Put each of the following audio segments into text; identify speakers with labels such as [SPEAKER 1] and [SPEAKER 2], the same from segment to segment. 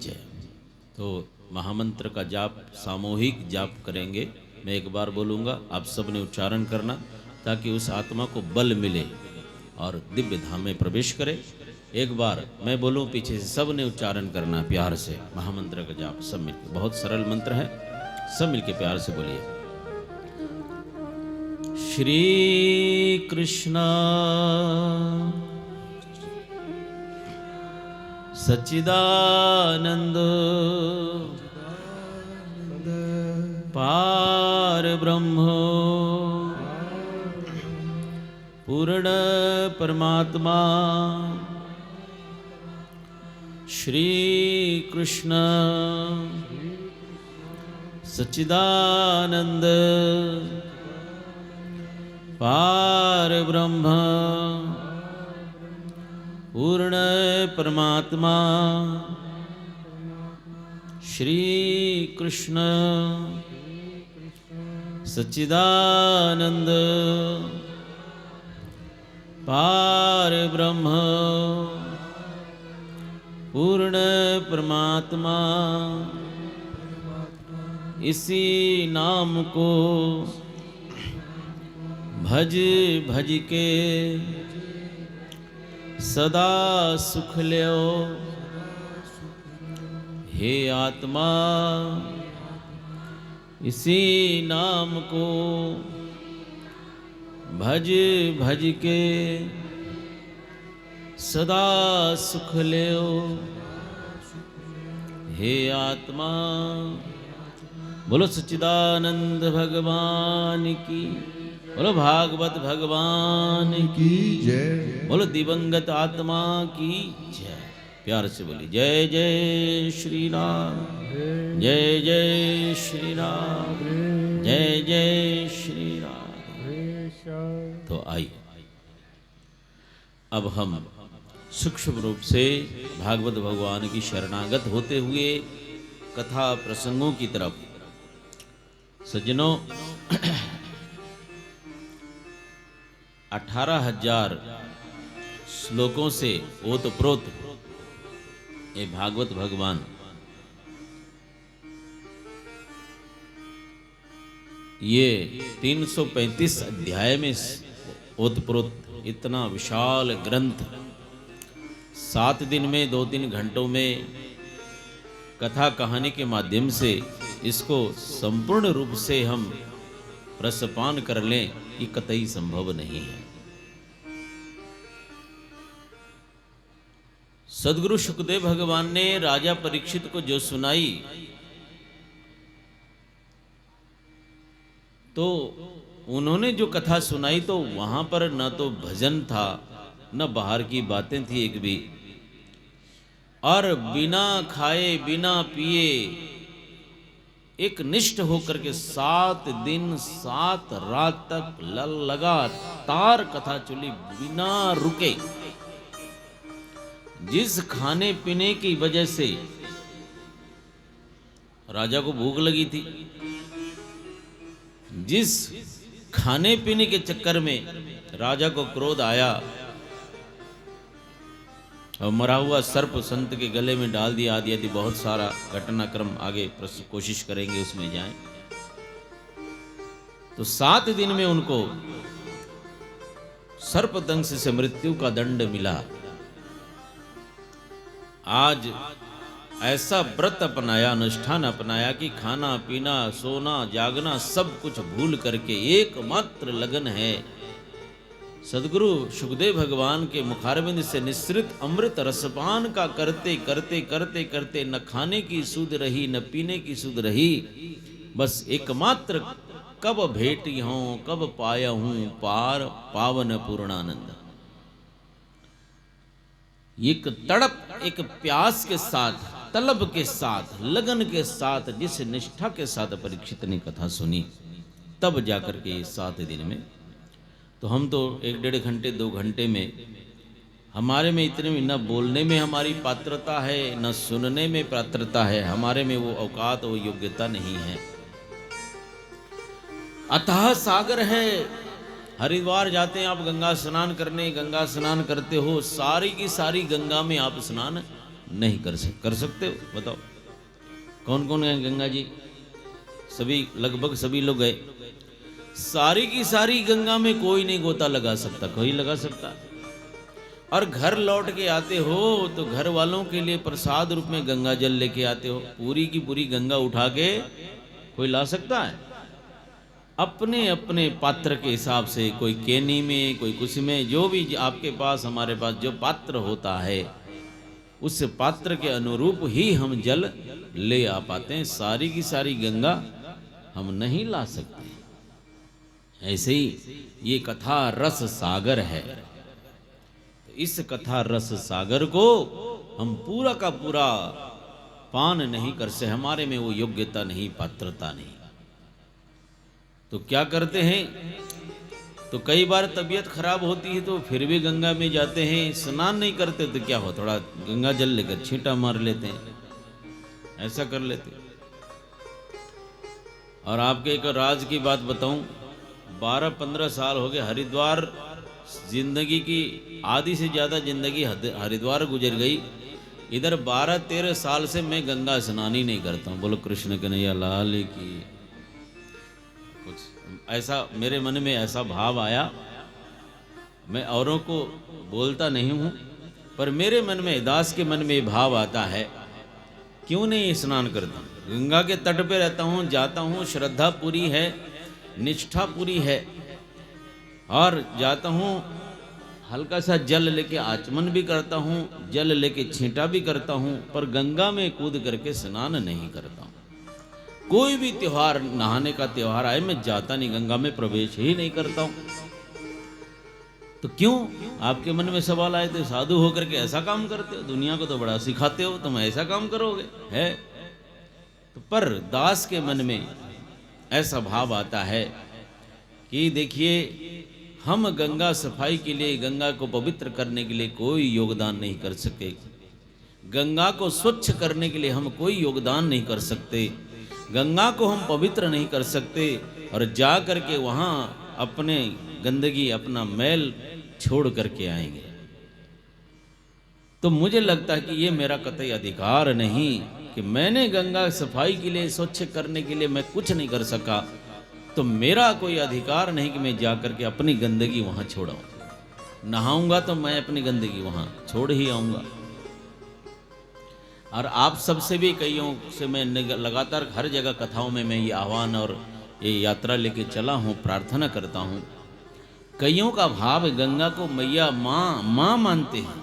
[SPEAKER 1] जय। तो महामंत्र का जाप सामूहिक जाप करेंगे। मैं एक बार बोलूँगा, आप सब ने उच्चारण करना ताकि उस आत्मा को बल मिले और दिव्य धाम में प्रवेश करे। एक बार मैं बोलूँ, पीछे से सब ने उच्चारण करना प्यार से महामंत्र का जाप सब मिलकर। बहुत सरल मंत्र है, सब मिलके प्यार से बोलिए। श्री कृष्ण सच्चिदानंद पार ब्रह्म पूर्ण परमात्मा श्री कृष्ण सच्चिदानंद पार ब्रह्म पूर्ण परमात्मा श्री कृष्ण सच्चिदानंद पार ब्रह्म पूर्ण परमात्मा। इसी नाम को भज भज के सदा सुख ल्यो। हे आत्मा इसी नाम को भज भज के सदा सुख ल्यो। हे आत्मा बोलो सच्चिदानंद भगवान की, बोलो भागवत भगवान की जय, बोलो दिवंगत आत्मा की जय। प्यार से बोली जय जय श्री राम, जय जय श्री राम, जय जय श्री राम। तो आइए अब हम सूक्ष्म रूप से भागवत भगवान की शरणागत होते हुए कथा प्रसंगों की तरफ। सज्जनों 18,000 श्लोकों से ओतप्रोत ये भागवत भगवान ये 335 अध्याय में ओतप्रोत इतना विशाल ग्रंथ 7 दिन में 2-3 घंटों में कथा कहानी के माध्यम से इसको संपूर्ण रूप से हम रसपान कर लें, ये कतई संभव नहीं है। सदगुरु सुखदेव भगवान ने राजा परीक्षित को जो सुनाई, तो उन्होंने जो कथा सुनाई तो वहां पर न तो भजन था न बाहर की बातें थी एक भी, और बिना खाए बिना पिए एक निष्ठ होकर के 7 दिन 7 रात तक लगातार कथा चली बिना रुके। जिस खाने पीने की वजह से राजा को भूख लगी थी, जिस खाने पीने के चक्कर में राजा को क्रोध आया और मरा हुआ सर्प संत के गले में डाल दिया आदि आदि बहुत सारा घटनाक्रम आगे कोशिश करेंगे उसमें जाएं। तो 7 दिन में उनको सर्पदंश से मृत्यु का दंड मिला। आज ऐसा व्रत अपनाया, अनुष्ठान अपनाया कि खाना पीना सोना जागना सब कुछ भूल करके एकमात्र लगन है सदगुरु सुखदेव भगवान के मुखारविंद से निश्रित अमृत रसपान का करते करते करते करते न खाने की सुध रही न पीने की सुध रही। बस एकमात्र कब भेटी हूं कब पाया हूं पार पावन पूर्णानंद। एक तड़प एक प्यास के साथ, तलब के साथ, लगन के साथ, जिस निष्ठा के साथ परीक्षित ने कथा सुनी, तब जाकर के 7 दिन में, तो हम तो 1-1.5 घंटे 2 घंटे में, हमारे में इतने में न बोलने में हमारी पात्रता है न सुनने में पात्रता है, हमारे में वो औकात वो योग्यता नहीं है। अतः सागर है। हरिद्वार जाते हैं आप गंगा स्नान करने, गंगा स्नान करते हो, सारी की सारी गंगा में आप स्नान नहीं कर सकते हो? बताओ कौन कौन गए गंगा जी? सभी, लगभग सभी लोग गए। सारी की सारी गंगा में कोई नहीं गोता लगा सकता, कोई लगा सकता? और घर लौट के आते हो तो घर वालों के लिए प्रसाद रूप में गंगा जल लेके आते हो, पूरी की पूरी गंगा उठा के कोई ला सकता है? अपने अपने पात्र के हिसाब से, कोई केनी में, कोई कुछ में, जो भी आपके पास, हमारे पास जो पात्र होता है उस पात्र के अनुरूप ही हम जल ले आ पाते हैं। सारी की सारी गंगा हम नहीं ला सकते। ऐसे ही ये कथा रस सागर है। इस कथा रस सागर को हम पूरा का पूरा पान नहीं कर सकते, हमारे में वो योग्यता नहीं, पात्रता नहीं। तो क्या करते हैं? तो कई बार तबीयत खराब होती है तो फिर भी गंगा में जाते हैं, स्नान नहीं करते तो क्या हो, थोड़ा गंगा जल लेकर छींटा मार लेते हैं, ऐसा कर लेते हैं। और आपके एक राज की बात बताऊं, 12-15 साल हो गए हरिद्वार, जिंदगी की आधी से ज्यादा जिंदगी हरिद्वार गुजर गई। इधर 12-13 साल से मैं गंगा स्नान ही नहीं करता हूँ। बोलो कृष्ण कन्हैया लाल की। कुछ ऐसा मेरे मन में ऐसा भाव आया, मैं औरों को बोलता नहीं हूँ, पर मेरे मन में, दास के मन में भाव आता है, क्यों नहीं स्नान करता? गंगा के तट पे रहता हूँ, जाता हूँ, श्रद्धा पूरी है, निष्ठा पूरी है, और जाता हूँ, हल्का सा जल लेके आचमन भी करता हूँ, जल लेके छींटा भी करता हूँ, पर गंगा में कूद करके स्नान नहीं करता हूँ। कोई भी त्योहार, नहाने का त्योहार आए, मैं जाता नहीं, गंगा में प्रवेश ही नहीं करता हूँ। तो क्यों? आपके मन में सवाल आए थे, साधु होकर के ऐसा काम करते हो, दुनिया को तो बड़ा सिखाते हो, तुम ऐसा काम करोगे है? तो पर दास के मन में ऐसा भाव आता है कि देखिए, हम गंगा सफाई के लिए, गंगा को पवित्र करने के लिए कोई योगदान नहीं कर सकते, गंगा को स्वच्छ करने के लिए हम कोई योगदान नहीं कर सकते, गंगा को हम पवित्र नहीं कर सकते, और जा करके वहाँ अपने गंदगी, अपना मैल छोड़ करके आएंगे। तो मुझे लगता है कि ये मेरा कतई अधिकार नहीं कि मैंने गंगा सफाई के लिए, स्वच्छ करने के लिए मैं कुछ नहीं कर सका, तो मेरा कोई अधिकार नहीं कि मैं जा करके अपनी गंदगी वहाँ छोड़ाऊं। नहाऊंगा तो मैं अपनी गंदगी वहाँ छोड़ ही आऊँगा। और आप सबसे भी, कईयों से मैं लगातार हर जगह कथाओं में मैं ये आह्वान और ये यात्रा लेके चला हूँ, प्रार्थना करता हूँ। कईयों का भाव गंगा को मैया, माँ, माँ मानते हैं,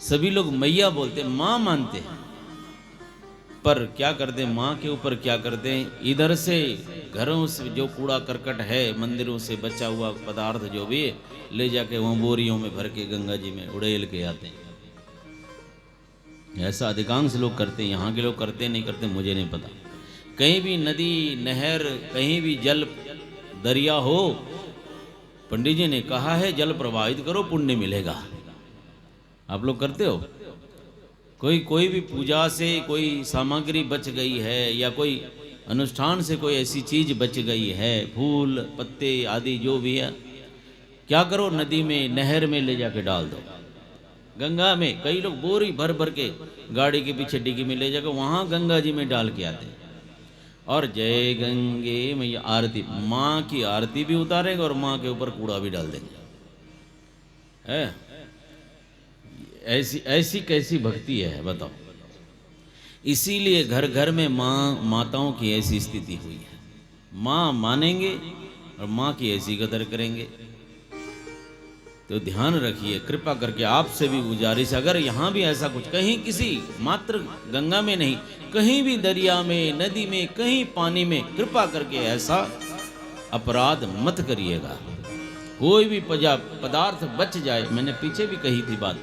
[SPEAKER 1] सभी लोग मैया बोलते, माँ मानते हैं, पर क्या करते, माँ के ऊपर क्या करते हैं, इधर से घरों से जो कूड़ा करकट है, मंदिरों से बचा हुआ पदार्थ जो भी है, ले जाके वहाँ बोरियों में भर के गंगा जी में उड़ेल के आते हैं। ऐसा अधिकांश लोग करते हैं। यहाँ के लोग करते नहीं करते मुझे नहीं पता। कहीं भी नदी, नहर, कहीं भी जल, दरिया हो, पंडित जी ने कहा है जल प्रवाहित करो, पुण्य मिलेगा। आप लोग करते हो? कोई भी पूजा से कोई सामग्री बच गई है, या कोई अनुष्ठान से कोई ऐसी चीज बच गई है, फूल पत्ते आदि जो भी है, क्या करो, नदी में, नहर में ले जाके डाल दो। गंगा में कई लोग बोरी भर भर के गाड़ी के पीछे डिग्गी में ले जाकर वहाँ गंगा जी में डाल के आते हैं, और जय गंगे मैया आरती, माँ की आरती भी उतारेंगे और माँ के ऊपर कूड़ा भी डाल देंगे। है ऐसी कैसी भक्ति है बताओ। इसीलिए घर घर में माँ, माताओं की ऐसी स्थिति हुई है। माँ मानेंगे और माँ की ऐसी कदर करेंगे। तो ध्यान रखिए, कृपा करके आपसे भी गुजारिश, अगर यहाँ भी ऐसा कुछ, कहीं किसी, मात्र गंगा में नहीं, कहीं भी दरिया में, नदी में, कहीं पानी में, कृपा करके ऐसा अपराध मत करिएगा। कोई भी पदार्थ बच जाए, मैंने पीछे भी कही थी बात,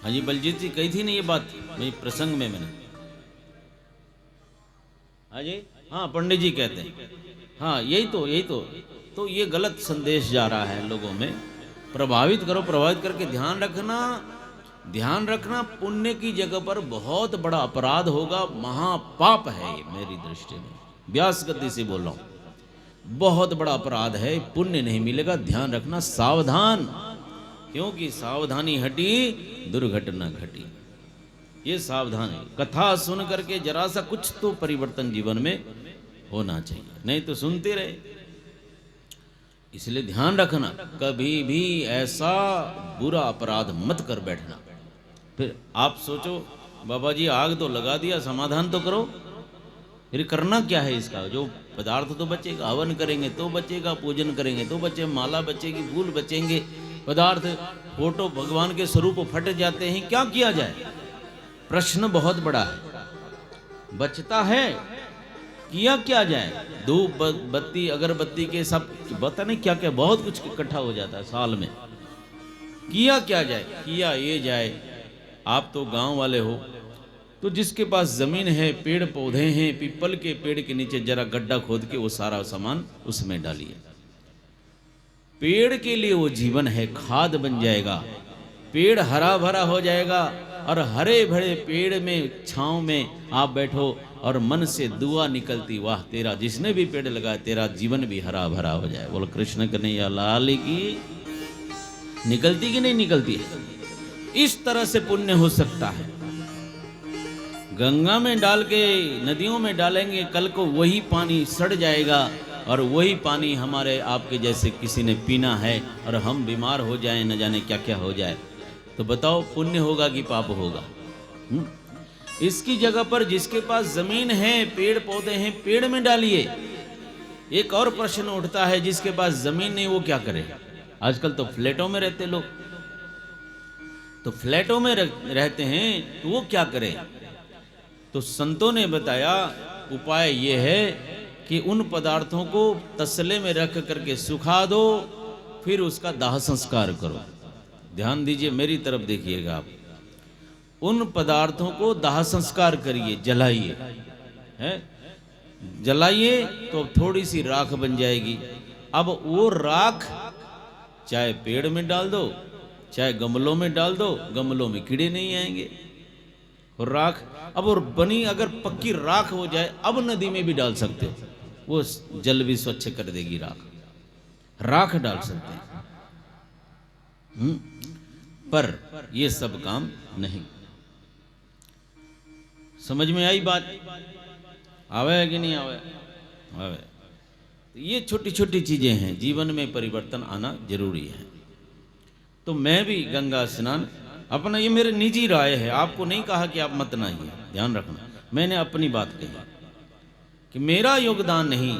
[SPEAKER 1] हाँ जी बलजीत जी कही थी ना ये बात, मेरी प्रसंग में मैंने, हाँ जी, हाँ पंडित जी कहते हैं, हाँ यही तो ये गलत संदेश जा रहा है लोगों में। प्रभावित करो, प्रभावित करके ध्यान रखना, पुण्य की जगह पर बहुत बड़ा अपराध होगा, महापाप है ये मेरी दृष्टि में, व्यास गद्दी से बोल रहा हूं, बहुत बड़ा अपराध है, पुण्य नहीं मिलेगा, ध्यान रखना, सावधान। क्योंकि सावधानी हटी दुर्घटना घटी। ये सावधानी, कथा सुन करके जरा सा कुछ तो परिवर्तन जीवन में होना चाहिए, नहीं तो सुनते रहे। इसलिए ध्यान रखना, कभी भी ऐसा बुरा अपराध मत कर बैठना। फिर आप सोचो बाबा जी आग तो लगा दिया, समाधान तो करो, फिर करना क्या है इसका? जो पदार्थ तो बचेगा, हवन करेंगे तो बचेगा, पूजन करेंगे तो बचे, माला बचेगी, फूल बचेंगे, पदार्थ फोटो भगवान के स्वरूप फट जाते हैं, क्या किया जाए? प्रश्न बहुत बड़ा है। बचता है, किया क्या जाए? धूप बत्ती अगरबत्ती के सब बता नहीं क्या क्या बहुत कुछ इकट्ठा हो जाता है साल में, किया क्या जाए? किया ये जाए, आप तो गांव वाले हो, तो जिसके पास जमीन है, पेड़ पौधे हैं, पीपल के पेड़ के नीचे जरा गड्ढा खोद के वो सारा सामान उसमें डालिए। पेड़ के लिए वो जीवन है, खाद बन जाएगा, पेड़ हरा भरा हो जाएगा, और हरे भरे पेड़ में छांव में आप बैठो और मन से दुआ निकलती, वाह तेरा जिसने भी पेड़ लगाया तेरा जीवन भी हरा भरा हो जाए। बोलो कृष्ण कन्हैया लाल की। निकलती कि नहीं निकलती है? इस तरह से पुण्य हो सकता है। गंगा में डाल के नदियों में डालेंगे, कल को वही पानी सड़ जाएगा और वही पानी हमारे आपके जैसे किसी ने पीना है और हम बीमार हो जाएं, न जाने क्या क्या हो जाए। तो बताओ पुण्य होगा कि पाप होगा? इसकी जगह पर जिसके पास जमीन है, पेड़ पौधे हैं, पेड़ में डालिए। एक और प्रश्न उठता है, जिसके पास जमीन नहीं वो क्या करे? आजकल तो फ्लैटों में रहते लोग, तो फ्लैटों में रहते हैं तो वो क्या करें? तो संतों ने बताया उपाय ये है कि उन पदार्थों को तसले में रख करके सुखा दो, फिर उसका दाह संस्कार करो। ध्यान दीजिए, मेरी तरफ देखिएगा आप। उन पदार्थों को दाह संस्कार करिए, जलाइए, है जलाइए तो थोड़ी सी राख बन जाएगी। अब वो राख चाहे पेड़ में डाल दो, चाहे गमलों में डाल दो, गमलों में कीड़े नहीं आएंगे। और राख अब और बनी अगर पक्की राख हो जाए, अब नदी में भी डाल सकते हो, वो जल भी स्वच्छ कर देगी। राख डाल सकते हैं। पर ये सब काम नहीं। समझ में आई बात? आवे कि नहीं आवे? आवे। तो ये छोटी छोटी चीजें हैं, जीवन में परिवर्तन आना जरूरी है। तो मैं भी गंगा स्नान अपना, ये मेरे निजी राय है, आपको नहीं कहा कि आप मत नहाइए, ध्यान रखना। मैंने अपनी बात कही कि मेरा योगदान नहीं,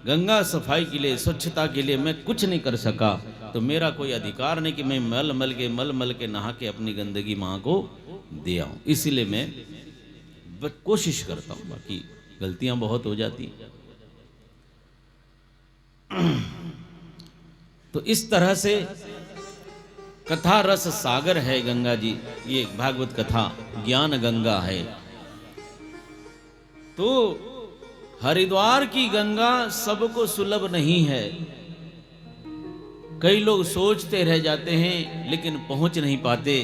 [SPEAKER 1] गंगा सफाई के लिए, स्वच्छता के लिए मैं कुछ नहीं कर सका, तो मेरा कोई अधिकार नहीं कि मैं मल मल के नहा के अपनी गंदगी माँ को दे आऊं। इसीलिए मैं कोशिश करता हूं, बाकी गलतियां बहुत हो जाती। तो इस तरह से कथा रस सागर है गंगा जी, ये भागवत कथा ज्ञान गंगा है। तो हरिद्वार की गंगा सबको सुलभ नहीं है। कई लोग सोचते रह जाते हैं लेकिन पहुंच नहीं पाते।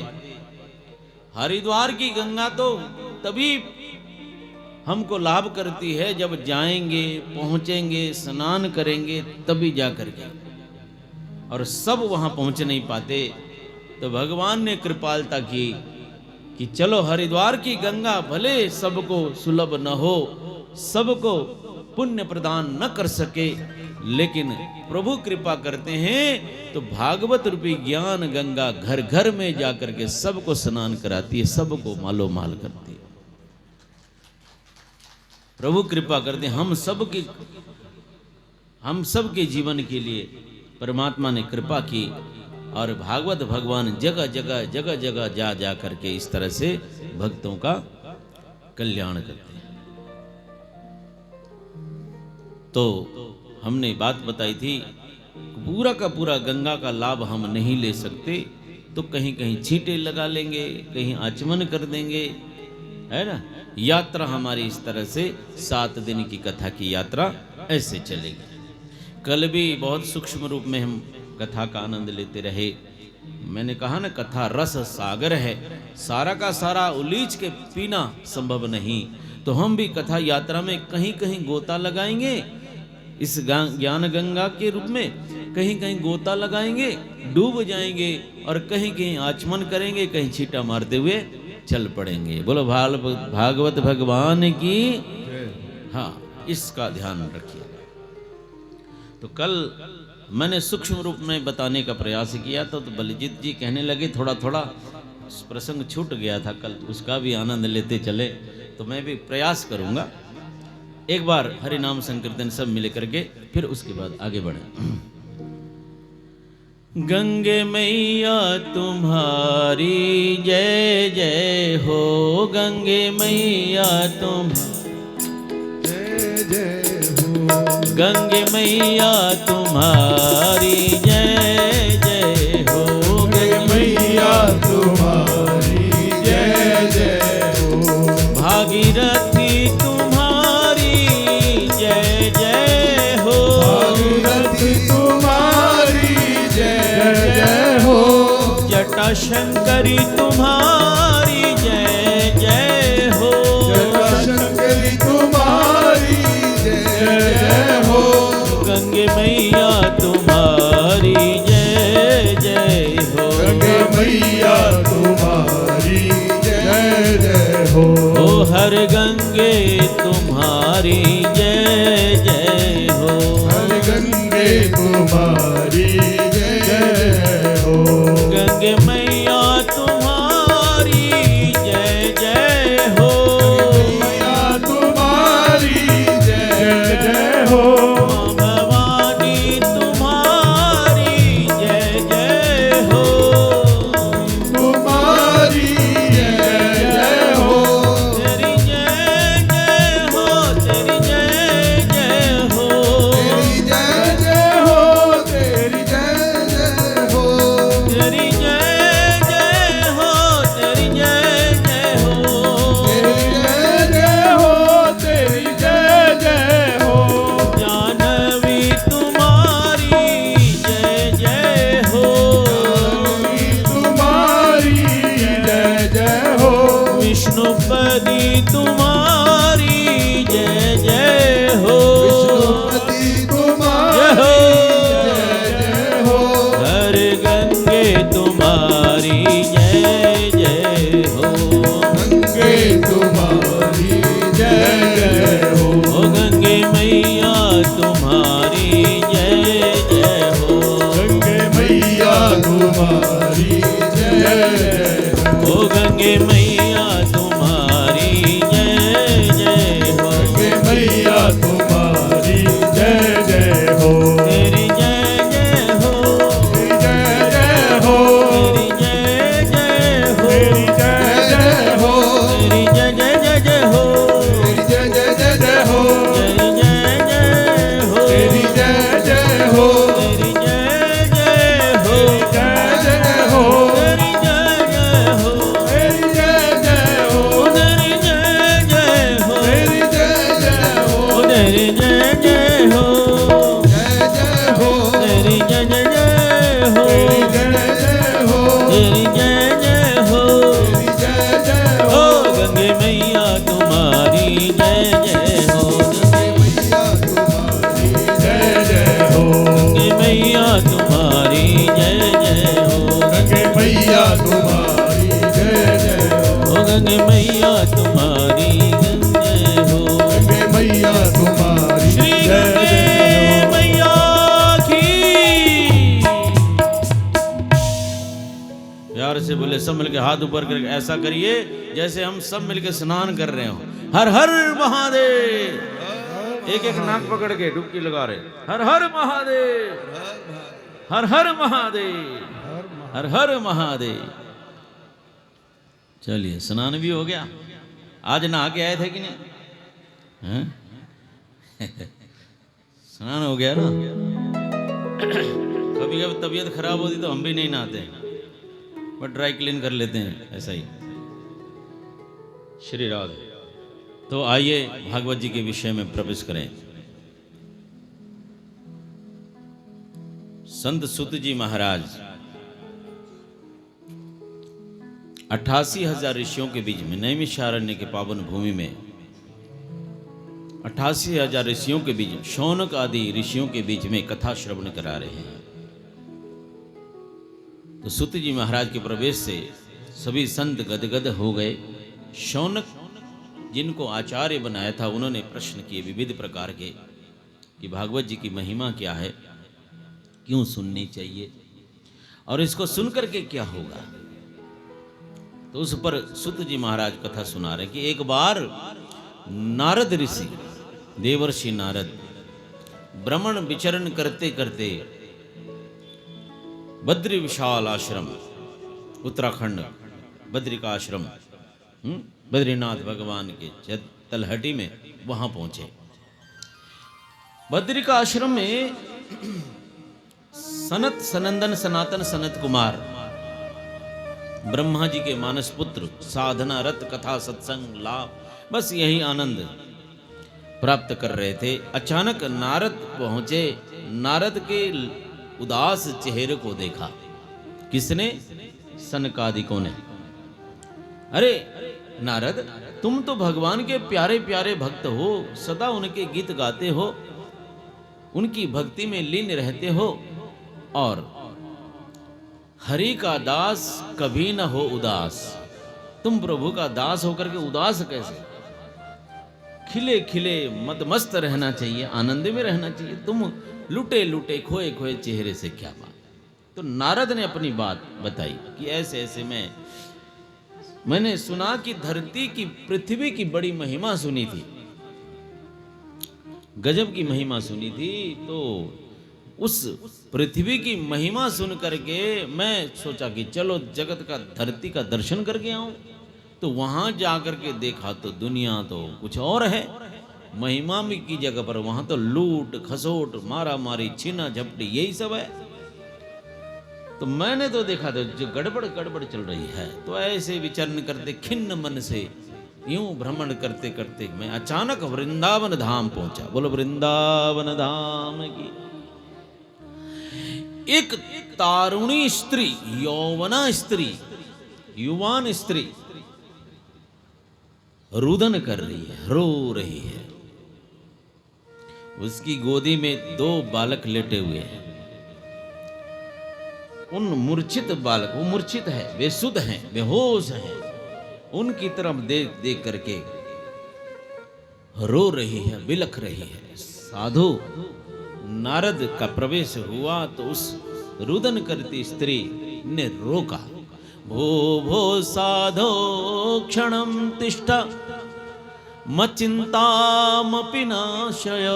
[SPEAKER 1] हरिद्वार की गंगा तो तभी हमको लाभ करती है जब जाएंगे, पहुंचेंगे, स्नान करेंगे, तभी जा करके। और सब वहां पहुंच नहीं पाते, तो भगवान ने कृपालता की कि चलो हरिद्वार की गंगा भले सबको सुलभ न हो, सबको पुण्य प्रदान न कर सके, लेकिन प्रभु कृपा करते हैं तो भागवत रूपी ज्ञान गंगा घर घर में जाकर के सबको स्नान कराती है, सबको मालो माल करती है। प्रभु कृपा करते हैं। हम सब के जीवन के लिए परमात्मा ने कृपा की और भागवत भगवान जगह जगह जा करके इस तरह से भक्तों का कल्याण करते हैं। तो हमने बात बताई थी, पूरा का पूरा गंगा का लाभ हम नहीं ले सकते, तो कहीं कहीं छींटे लगा लेंगे, कहीं आचमन कर देंगे, है ना। यात्रा हमारी इस तरह से 7 दिन की कथा की यात्रा ऐसे चलेगी। कल भी बहुत सूक्ष्म रूप में हम कथा का आनंद लेते रहे। मैंने कहा ना, कथा रस सागर है, सारा का सारा उलीच के पीना संभव नहीं। तो हम भी कथा यात्रा में कहीं कहीं गोता लगाएंगे, इस ज्ञान गंगा के रूप में कहीं कहीं गोता लगाएंगे, डूब जाएंगे, और कहीं कहीं आचमन करेंगे, कहीं छींटा मारते हुए चल पड़ेंगे। बोलो भागवत भगवान की। हाँ, इसका ध्यान रखिएगा। तो कल मैंने सूक्ष्म रूप में बताने का प्रयास किया था, तो बलजीत जी कहने लगे थोड़ा थोड़ा प्रसंग छूट गया था कल, उसका भी आनंद लेते चले। तो मैं भी प्रयास करूंगा। एक बार हरि नाम संकीर्तन सब मिले करके, फिर उसके बाद आगे बढ़े। गंगे मैया तुम्हारी जय जय हो, गंगे मैया तुम
[SPEAKER 2] जय जय हो,
[SPEAKER 1] गंगे मैया तुम्हारी जय जय हो,
[SPEAKER 2] गंगे मैया तुम्हारी जय जय हो,
[SPEAKER 1] भागीरथी तुम्हारी जय जय हो,
[SPEAKER 2] भागीरथी तुम्हारी जय जय हो,
[SPEAKER 1] जटा शंकरी तुम्हारी जय जय हो,
[SPEAKER 2] जटा शंकरी तुम्हारी जय जय हो,
[SPEAKER 1] गंगे मैया तुम्हारी जय जय हो,
[SPEAKER 2] गंगे मैया तुम्हारी जय जय हो,
[SPEAKER 1] ओ हर गंगे तुम्हारी जय जय हो,
[SPEAKER 2] हर गंगे तुम्हारी जय जय हो,
[SPEAKER 1] गंगे मैया तुम्हारी जय जय हो,
[SPEAKER 2] मैया तुम्हारी जय जय हो,
[SPEAKER 1] माँ भवानी तुम्हारी जय जय हो,
[SPEAKER 2] तुम्हारी जय जय हो,
[SPEAKER 1] तेरी जय जय हो, तेरी जय जय हो,
[SPEAKER 2] तेरी जय जय हो, तेरी जय जय हो,
[SPEAKER 1] तेरी जय जय हो, तेरी जय जय हो,
[SPEAKER 2] तेरी जय जय हो, तेरी जय जय हो,
[SPEAKER 1] जानवी तुम्हारी जय जय हो,
[SPEAKER 2] तुम्हारी जय जय हो,
[SPEAKER 1] विष्णुपदी तुम्हारी जय जय हो,
[SPEAKER 2] विष्णुपति तुम्हारी जय जय हो,
[SPEAKER 1] हर गंगे तुम्हारी जय जय हो,
[SPEAKER 2] गंगे तुम्हारी जय जय हो,
[SPEAKER 1] ओ गंगे मैया तुम्हारी जय जय हो,
[SPEAKER 2] गंगे मैया तुम्हारी जय जय हो,
[SPEAKER 1] ओ गंगे मैया तुम्हारी जय जय हो,
[SPEAKER 2] गंगे मैया तुम्हारी जय जय हो,
[SPEAKER 1] तेरी जय जय हो,
[SPEAKER 2] तेरी जय जय हो,
[SPEAKER 1] तेरी जय जय हो,
[SPEAKER 2] तेरी जय जय हो,
[SPEAKER 1] तेरी जय जय जय हो,
[SPEAKER 2] तेरी जय जय जय हो,
[SPEAKER 1] तेरी जय जय हो,
[SPEAKER 2] तेरी जय जय हो,
[SPEAKER 1] तेरी जय जय हो,
[SPEAKER 2] जय जय हो,
[SPEAKER 1] तेरी जय जय हो,
[SPEAKER 2] तेरी जय जय हो,
[SPEAKER 1] तेरी जय जय हो,
[SPEAKER 2] तेरी जय जय हो,
[SPEAKER 1] तेरी जय जय हो,
[SPEAKER 2] जय जय हो,
[SPEAKER 1] तेरी जय जय हो,
[SPEAKER 2] तेरी जय जय हो,
[SPEAKER 1] तेरी जय जय हो,
[SPEAKER 2] तेरी जय जय हो,
[SPEAKER 1] ओ गंगे मैया तुम्हारी जय जय हो,
[SPEAKER 2] गंगे मैया तुम्हारी जय जय हो,
[SPEAKER 1] गंगे मैया तुम्हारी जय जय हो,
[SPEAKER 2] गंगे मैया तुम्हारी जय जय हो,
[SPEAKER 1] ओ गंगे मैया तुम्हारी जय हो,
[SPEAKER 2] गंगे मैया तुम्हारी
[SPEAKER 1] श्री
[SPEAKER 2] जय
[SPEAKER 1] गंगे
[SPEAKER 2] जय हो,
[SPEAKER 1] मैया की। प्यार से बोले सब मिलके हाथ ऊपर करके ऐसा करिए जैसे हम सब मिलके स्नान कर रहे हो। हर हर महादेव। एक एक नाक पकड़ के डुबकी लगा रहे, हर हर महादेव, हर हर महादेव, हर हर महादेव। चलिए स्नान भी हो गया। आज नहा के आए थे कि नहीं? हैं? स्नान हो गया ना। कभी कभी तबीयत खराब होती तो हम भी नहीं नहाते, बट ड्राई क्लीन कर लेते हैं ऐसा ही। श्री राधे। तो आइए भागवत जी के विषय में प्रवेश करें। संत सुत जी महाराज 88,000 ऋषियों के बीच में नैमिषारण्य के पावन भूमि में 88,000 ऋषियों के बीच, शौनक आदि ऋषियों के बीच में कथा श्रवण करा रहे हैं। तो सूत जी महाराज के प्रवेश से सभी संत गदगद हो गए। शौनक जिनको आचार्य बनाया था, उन्होंने प्रश्न किए विविध प्रकार के कि भागवत जी की महिमा क्या है, क्यों सुननी चाहिए और इसको सुनकर के क्या होगा। तो उस पर सूत जी महाराज कथा सुना रहे कि एक बार नारद ऋषि, देवर्षि नारद भ्रमण विचरण करते करते बद्री विशाल आश्रम, उत्तराखंड बद्री का आश्रम, बद्रीनाथ भगवान के तलहटी में, वहां पहुंचे। बद्री का आश्रम में सनत सनंदन सनातन सनत कुमार, ब्रह्मा जी के मानस पुत्र, साधना रत कथा सत्संग लाभ, बस यही आनंद प्राप्त कर रहे थे। अचानक नारद पहुंचे। नारद के उदास चेहरे को देखा। किसने? सनकादिकों ने। अरे नारद, तुम तो भगवान के प्यारे प्यारे भक्त हो, सदा उनके गीत गाते हो, उनकी भक्ति में लीन रहते हो, और हरि का दास कभी न हो उदास। तुम प्रभु का दास होकर के उदास कैसे? खिले खिले मदमस्त रहना चाहिए, आनंद में रहना चाहिए। तुम लुटे लुटे खोए खोए चेहरे से क्या बात? तो नारद ने अपनी बात बताई कि ऐसे ऐसे मैंने सुना कि धरती की, पृथ्वी की बड़ी महिमा सुनी थी, गजब की महिमा सुनी थी। तो उस पृथ्वी की महिमा सुन करके मैं सोचा कि चलो जगत का, धरती का दर्शन करके आऊं। तो वहां जाकर के देखा तो दुनिया तो कुछ और है। महिमा की जगह पर वहां तो लूट खसोट, मारा मारी, छीना झपटी, यही सब है। तो मैंने तो देखा तो जो गड़बड़ गड़बड़ चल रही है। तो ऐसे विचरण करते खिन्न मन से यूं भ्रमण करते करते मैं अचानक वृंदावन धाम पहुंचा। बोलो वृंदावन धाम की। एक तारुणी स्त्री, यौवना स्त्री, युवान स्त्री रुदन कर रही है, रो रही है। उसकी गोदी में 2 बालक लेटे हुए हैं। उन मूर्छित बालक, वो मूर्छित है, बेसुध हैं, बेहोश हैं, उनकी तरफ देख देख करके रो रही है, बिलख रही है। साधु नारद का प्रवेश हुआ तो उस रुदन करती स्त्री ने रोका। भो भो साधो क्षणं तिष्ठ मचिंतामपि नाशय।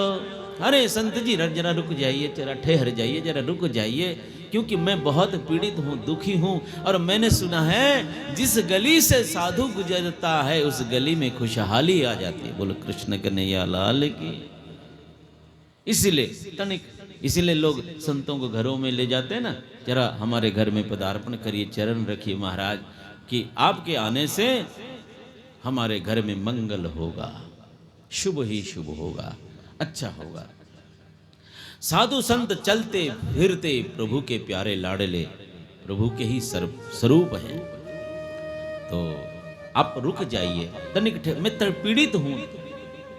[SPEAKER 1] अरे संत जी जरा रुक जाइए, जरा ठहर जाइए, जरा रुक जाइए, क्योंकि मैं बहुत पीड़ित हूँ, दुखी हूँ, और मैंने सुना है जिस गली से साधु गुजरता है उस गली में खुशहाली आ जाती है। बोलो कृष्ण कन्हैया लाल की। इसीलिए लोग संतों को घरों में ले जाते हैं ना, जरा हमारे घर में पदार्पण करिए, चरण रखिए महाराज, कि आपके आने से हमारे घर में मंगल होगा, शुभ ही शुभ होगा, अच्छा होगा। साधु संत चलते फिरते प्रभु के प्यारे लाडले, प्रभु के ही स्वरूप हैं। तो आप रुक जाइए, तनिक मैं पीड़ित हूं,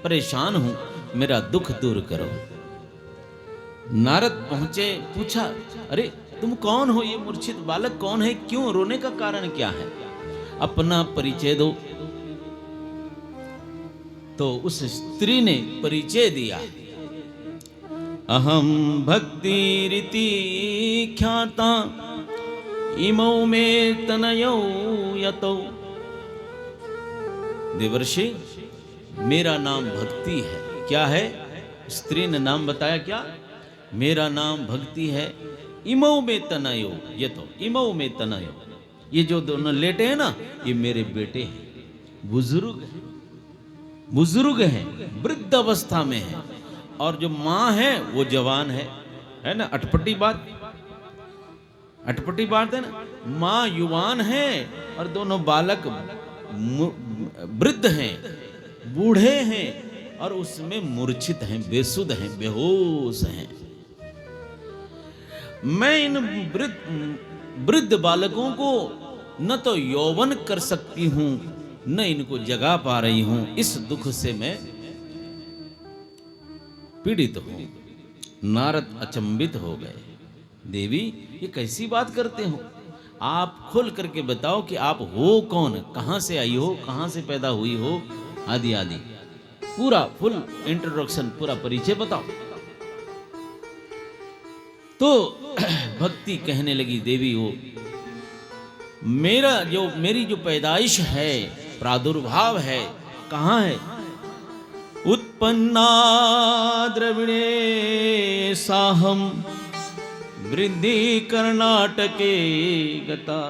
[SPEAKER 1] परेशान हूं, मेरा दुख दूर करो। नारद पहुंचे, पूछा अरे तुम कौन हो? ये मूर्छित बालक कौन है? क्यों रोने का कारण क्या है? अपना परिचय दो। तो उस स्त्री ने परिचय दिया। अहम भक्ति रीति ख्याता इमौ में तनयो यतो। देवर्षि, मेरा नाम भक्ति है। क्या है? स्त्री ने नाम बताया। क्या? मेरा नाम भक्ति है। इमौ में तनयो यतो, इमौ में तनयो, ये जो दोनों लेटे हैं ना, ये मेरे बेटे हैं, बुजुर्ग हैं, वृद्ध अवस्था में हैं, और जो माँ है वो जवान है ना। अटपटी बात है ना। माँ युवान है और दोनों बालक वृद्ध हैं, बूढ़े हैं, और उसमें मूर्छित हैं, बेसुध हैं, बेहोश हैं। मैं इन वृद्ध बालकों को न तो यौवन कर सकती हूं, न इनको जगा पा रही हूं। इस दुख से मैं पीड़ित हो। नारद अचंभित हो गए, देवी ये कैसी बात करते हो? आप खोल करके बताओ कि आप हो कौन, कहां से आई हो, कहां से पैदा हुई हो, आदि आदि पूरा फुल इंट्रोडक्शन, पूरा परिचय बताओ। तो भक्ति कहने लगी, देवी वो मेरी जो पैदाइश है, प्रादुर्भाव है, कहाँ है? उत्पन्ना द्रविणे साहम वृद्धि कर्नाटके गता,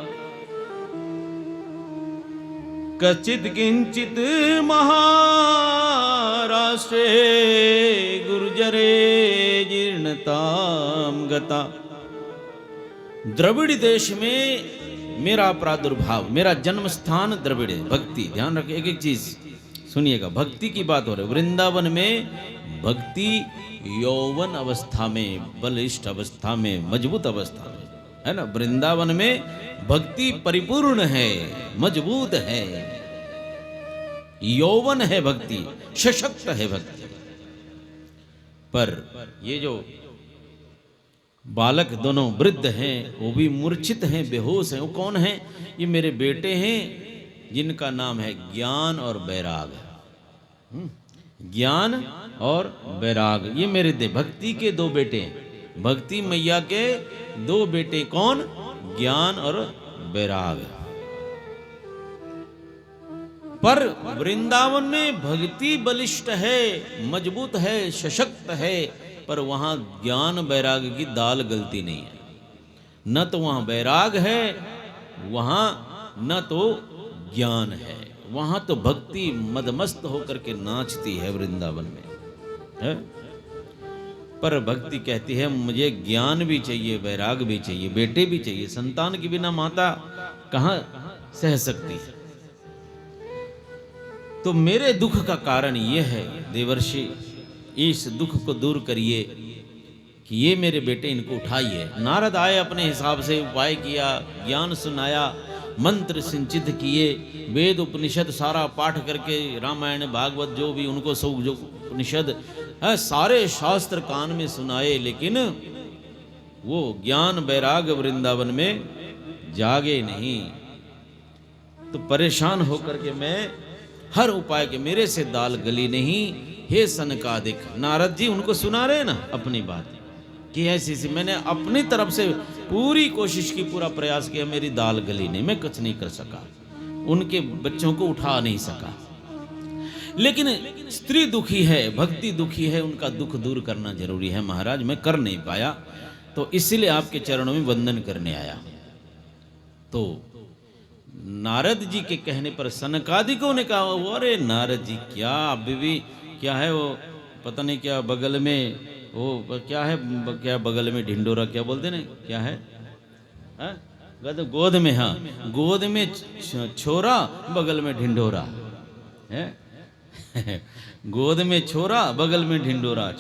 [SPEAKER 1] कचित किंचित महाराष्ट्रे गुर्जरे जीर्णताम गता। द्रविड़ देश में मेरा प्रादुर्भाव, मेरा जन्म स्थान द्रविड़। भक्ति ध्यान रखिए, एक एक चीज सुनिएगा, भक्ति की बात हो रही है। वृंदावन में भक्ति यौवन अवस्था में, बलिष्ठ अवस्था में, मजबूत अवस्था में है ना। वृंदावन में भक्ति परिपूर्ण है, मजबूत है, यौवन है भक्ति, सशक्त है भक्ति। पर ये जो बालक दोनों वृद्ध हैं, वो भी मूर्छित हैं, बेहोश हैं। वो कौन हैं? ये मेरे बेटे हैं, जिनका नाम है ज्ञान और वैराग। ज्ञान और वैराग, ये मेरे भक्ति के दो बेटे हैं। भक्ति मैया के दो बेटे कौन? ज्ञान और वैराग। पर वृंदावन में भक्ति बलिष्ठ है, मजबूत है, सशक्त है, पर वहां ज्ञान वैराग की दाल गलती नहीं है। न तो वहां वैराग है, वहां न तो ज्ञान है। वहां तो भक्ति मदमस्त होकर के नाचती है वृंदावन में है? पर भक्ति कहती है मुझे ज्ञान भी चाहिए, वैराग भी चाहिए, बेटे भी चाहिए। संतान के बिना माता कहां सह सकती है? तो मेरे दुख का कारण यह है देवर्षि, इस दुख को दूर करिए कि ये मेरे बेटे, इनको उठाइए। नारद आए, अपने हिसाब से उपाय किया, ज्ञान सुनाया, मंत्र सिंचित किए, वेद उपनिषद सारा पाठ करके, रामायण भागवत जो भी उनको सब जो उपनिषद है सारे शास्त्र कान में सुनाए, लेकिन वो ज्ञान वैराग वृंदावन में जागे नहीं। तो परेशान होकर के मैं हर उपाय के, मेरे से दाल गली नहीं, हे सनकादिक। नारद जी उनको सुना रहे ना अपनी बात कि ऐसी सी मैंने अपनी तरफ से पूरी कोशिश की, पूरा प्रयास किया, मेरी दाल गली नहीं, मैं कुछ नहीं कर सका, उनके बच्चों को उठा नहीं सका। लेकिन स्त्री दुखी है, भक्ति दुखी है, उनका दुख दूर करना जरूरी है महाराज, मैं कर नहीं पाया, तो इसलिए आपके चरणों में वंदन करने आया। तो नारद जी के कहने पर सनकादिकों ने कहा, अरे नारद जी क्या अभी भी क्या है वो, पता नहीं क्या बगल में वो क्या है, क्या बगल में ढिंडोरा क्या बोलते ना, क्या है, गोद में, हाँ गोद में छोरा, बगल में ढिंडोरा है। गोद में छोरा, बगल में ढिंडोरा,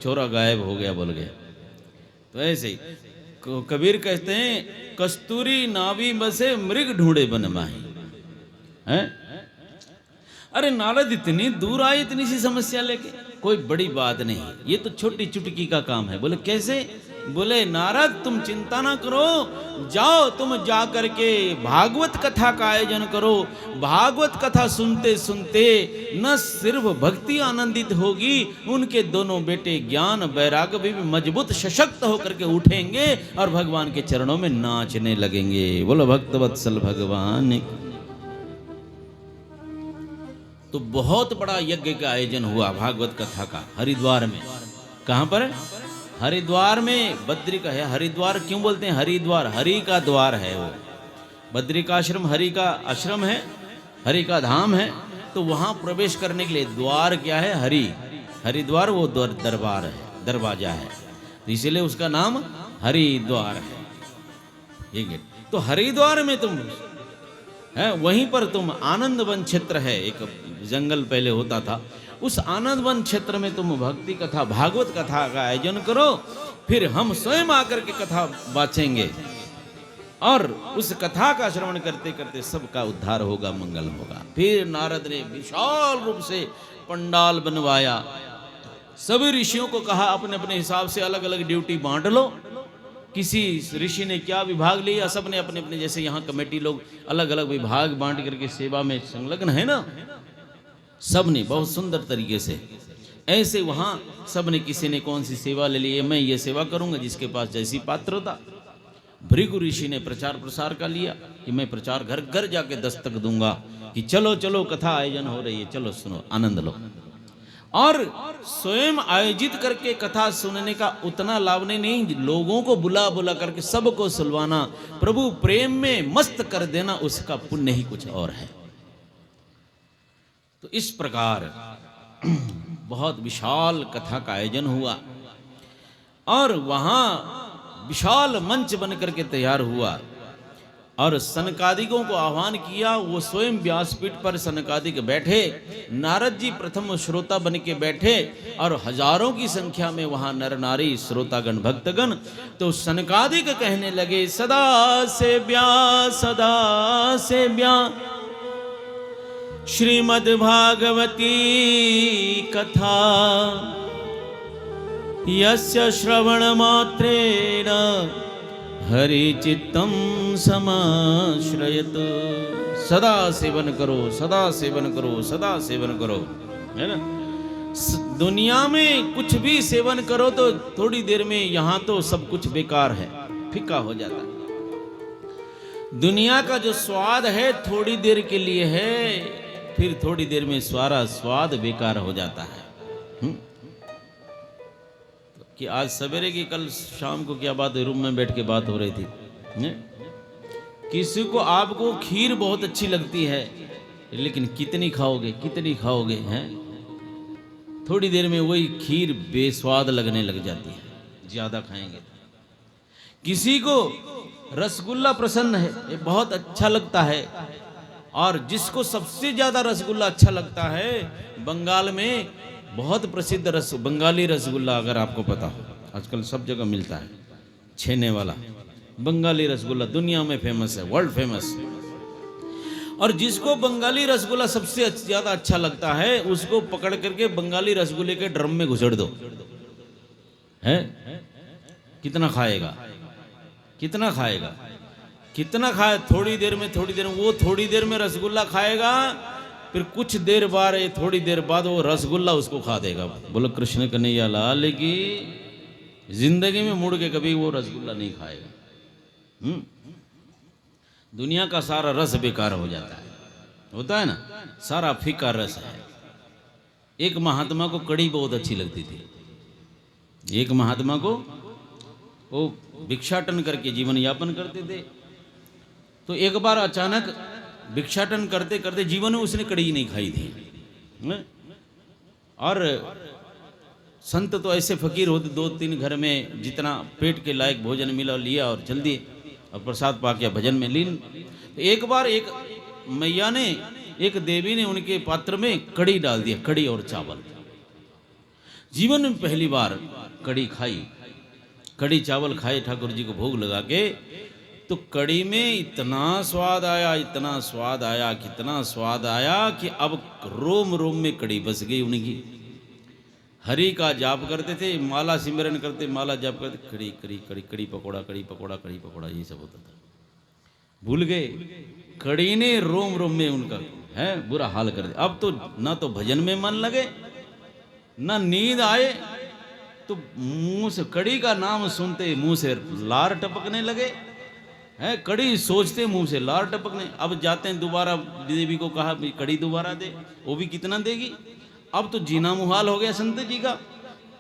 [SPEAKER 1] छोरा गायब हो गया बोल गए। तो ऐसे ही कबीर कहते हैं, कस्तूरी नावी बसे मृग ढूंढे बन माही है। अरे नारद इतनी दूर आए, इतनी सी समस्या लेके, कोई बड़ी बात नहीं, ये तो छोटी चुटकी का काम है। बोले कैसे? बोले नारद तुम चिंता ना करो, जाओ तुम जा करके भागवत कथा का आयोजन करो। भागवत कथा सुनते सुनते न सिर्फ भक्ति आनंदित होगी, उनके दोनों बेटे ज्ञान वैराग भी मजबूत सशक्त होकर के उठेंगे और भगवान के चरणों में नाचने लगेंगे। बोलो भक्तवत्सल भगवान। तो बहुत बड़ा यज्ञ का आयोजन हुआ भागवत कथा का हरिद्वार में। कहां पर? हरिद्वार में। बद्री का है, हरिद्वार क्यों बोलते हैं? हरिद्वार हरि का द्वार है वो। बद्री का आश्रम हरि का आश्रम है, हरि का धाम है। तो वहां प्रवेश करने के लिए द्वार क्या है? हरि। हरिद्वार वो दरबार है, दरवाजा है, इसीलिए उसका नाम हरिद्वार है ये गेट। तो हरिद्वार में तुम है, वहीं पर तुम आनंद वन क्षेत्र है, एक जंगल पहले होता था, उस आनंद वन क्षेत्र में तुम भक्ति कथा, भागवत कथा का आयोजन करो। फिर हम स्वयं आकर के कथा बाँचेंगे और उस कथा का श्रवण करते करते सबका उद्धार होगा, मंगल होगा। फिर नारद ने विशाल रूप से पंडाल बनवाया, सभी ऋषियों को कहा अपने अपने हिसाब से अलग अलग ड्यूटी बांट लो। किसी ऋषि ने क्या विभाग लिया, सब ने अपने अपने, जैसे यहाँ कमेटी लोग अलग अलग विभाग बांट करके सेवा में संलग्न है ना, सब ने बहुत सुंदर तरीके से, ऐसे वहाँ सब ने किसी ने कौन सी सेवा ले ली, मैं ये सेवा करूंगा, जिसके पास जैसी पात्रता। भृगु ऋषि ने प्रचार प्रसार का लिया कि मैं प्रचार घर घर जाके दस्तक दूंगा कि चलो चलो कथा आयोजन हो रही है, चलो सुनो आनंद लो। और स्वयं आयोजित करके कथा सुनने का उतना लाभ नहीं, लोगों को बुला बुला करके सबको सुलवाना, प्रभु प्रेम में मस्त कर देना, उसका पुण्य ही कुछ और है। तो इस प्रकार बहुत विशाल कथा का आयोजन हुआ और वहां विशाल मंच बन करके तैयार हुआ और सनकादिकों को आह्वान किया। वो स्वयं व्यासपीठ पर सनकादिक बैठे, नारद जी प्रथम श्रोता बन के बैठे और हजारों की संख्या में वहां नर नारी श्रोतागण भक्तगण। तो सनकादिक कहने लगे सदा से ब्या श्रीमद् भागवती कथा यस्य श्रवण मात्रेण हरि चित्तम समाश्रयत। सदा सेवन करो, सदा सेवन करो, सदा सेवन करो, है ना। दुनिया में कुछ भी सेवन करो तो थोड़ी देर में यहाँ तो सब कुछ बेकार है, फीका हो जाता है। दुनिया का जो स्वाद है थोड़ी देर के लिए है, फिर थोड़ी देर में सारा स्वाद बेकार हो जाता है। कि आज सवेरे की कल शाम को क्या बात, रूम में बैठ के बात हो रही थी, किसी को आपको खीर बहुत अच्छी लगती है, लेकिन कितनी खाओगे कितनी खाओगे हैं, थोड़ी देर में वही खीर बेस्वाद लगने लग जाती है, ज्यादा खाएंगे। किसी को रसगुल्ला पसंद है, ये बहुत अच्छा लगता है, और जिसको सबसे ज्यादा रसगुल्ला अच्छा लगता है, बंगाल में बहुत प्रसिद्ध बंगाली रसगुल्ला, अगर आपको पता हो, आजकल सब जगह मिलता है, छेने वाला बंगाली रसगुल्ला दुनिया में फेमस है, वर्ल्ड फेमस। और जिसको बंगाली रसगुल्ला सबसे ज्यादा अच्छा लगता है, उसको पकड़ करके बंगाली रसगुल्ले के ड्रम में घुसेड़ दो, है कितना खाएगा, कितना खाएगा, कितना खाए, थोड़ी देर में वो थोड़ी देर में रसगुल्ला खाएगा, फिर कुछ देर बाद, थोड़ी देर बाद वो रसगुल्ला उसको खा देगा। बोलो कृष्ण कन्हैया लाल की। जिंदगी में मुड़ के कभी वो रसगुल्ला नहीं खाएगा। दुनिया का सारा रस बेकार हो जाता है, होता है ना, सारा फीका रस है। एक महात्मा को कड़ी बहुत अच्छी लगती थी, एक महात्मा को वो भिक्षाटन करके जीवन यापन करते थे। तो एक बार अचानक भिक्षाटन करते करते जीवन में उसने कड़ी नहीं खाई थी, और संत तो ऐसे फकीर होते, 2-3 घर में जितना पेट के लायक भोजन मिला लिया और चल दिए, और प्रसाद पा के भजन में लीन। तो एक बार एक मैया ने, एक देवी ने उनके पात्र में कड़ी डाल दिया, कड़ी और चावल। जीवन में पहली बार कड़ी खाई, कड़ी चावल खाए ठाकुर जी को भोग लगा के। तो कड़ी में इतना स्वाद आया, इतना स्वाद आया, कितना स्वाद आया कि अब रोम रोम में कड़ी बस गई उनकी। हरि का जाप करते थे, माला सिमरन करते, माला जाप करते, कड़ी कड़ी कड़ी कड़ी पकोड़ा, कड़ी पकोड़ा, कड़ी पकोड़ा, ये सब होता था। भूल गए, कड़ी ने रोम रोम में उनका है बुरा हाल कर दिया। अब तो ना तो भजन में मन लगे, ना नींद आए, तो मुंह से कड़ी का नाम सुनते मुंह से लार टपकने लगे, है कड़ी सोचते मुंह से लार टपकने। अब जाते हैं दोबारा, देवी को कहा कड़ी दोबारा दे, वो भी कितना देगी। अब तो जीना मुहाल हो गया संत जी का।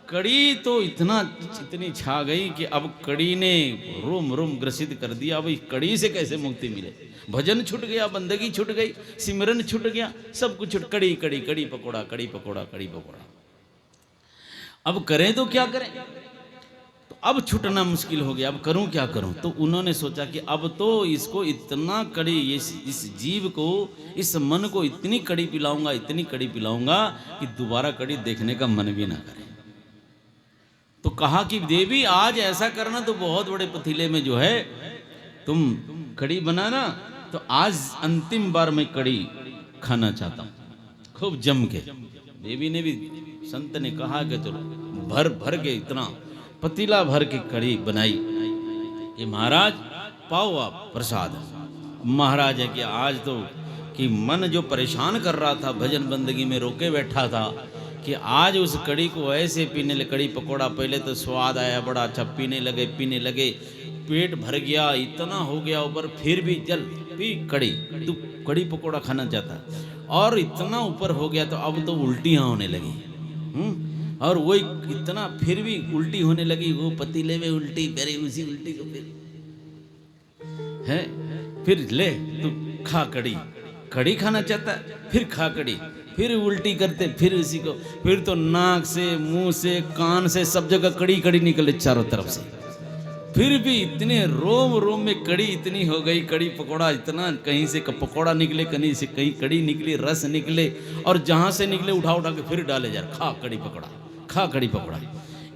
[SPEAKER 1] कड़ी तो इतनी छा गई कि अब कड़ी ने रोम रोम ग्रसित कर दिया। अब इस कड़ी से कैसे मुक्ति मिले, भजन छूट गया, बंदगी छूट गई, सिमरन छूट गया, सब कुछ छूट, कड़ी कड़ी कड़ी पकोड़ा, कड़ी पकोड़ा, कड़ी पकोड़ा। अब करें तो क्या करें, तो अब छूटना मुश्किल हो गया, अब करूं क्या करूं। तो उन्होंने सोचा कि अब तो इसको इतना कड़ी, इस जीव को, इस मन को इतनी कड़ी पिलाऊंगा, इतनी कड़ी पिलाऊंगा कि दोबारा कड़ी देखने का मन भी ना करे। तो कहा कि देवी आज ऐसा करना, तो बहुत बड़े पतीले में जो है तुम कड़ी बनाना, तो आज अंतिम बार मैं कड़ी खाना चाहता हूं, खूब जम के। देवी ने भी संत ने कहा कि चलो भर भर के इतना पतीला भर के कड़ी बनाई कि महाराज पाओ आप प्रसाद। महाराज है कि आज तो कि मन जो परेशान कर रहा था भजन बंदगी में रोके बैठा था कि आज उस कड़ी को ऐसे पीने लगे। कड़ी पकौड़ा पहले तो स्वाद आया बड़ा अच्छा, पीने लगे पेट भर गया, इतना हो गया ऊपर, फिर भी चल पी कड़ी, तू कड़ी पकौड़ा खाना चाहता और इतना ऊपर हो गया तो अब तो उल्टियाँ होने लगी। और वो इतना फिर भी उल्टी होने लगी, वो पतीले में उल्टी करे, उसी उल्टी को फिर ले तू खा कड़ी, कड़ी खाना चाहता फिर खा कड़ी, फिर उल्टी करते फिर उसी को, फिर तो नाक से मुंह से कान से सब जगह कड़ी कड़ी निकले चारों तरफ से। फिर भी इतने रोम रोम में कड़ी इतनी हो गई, कड़ी पकौड़ा इतना, कहीं से पकौड़ा निकले, कहीं से कहीं कड़ी निकली, रस निकले, और जहां से निकले उठा उठा के फिर डाले जा, खा कड़ी पकौड़ा, खा कड़ी पकौड़ा।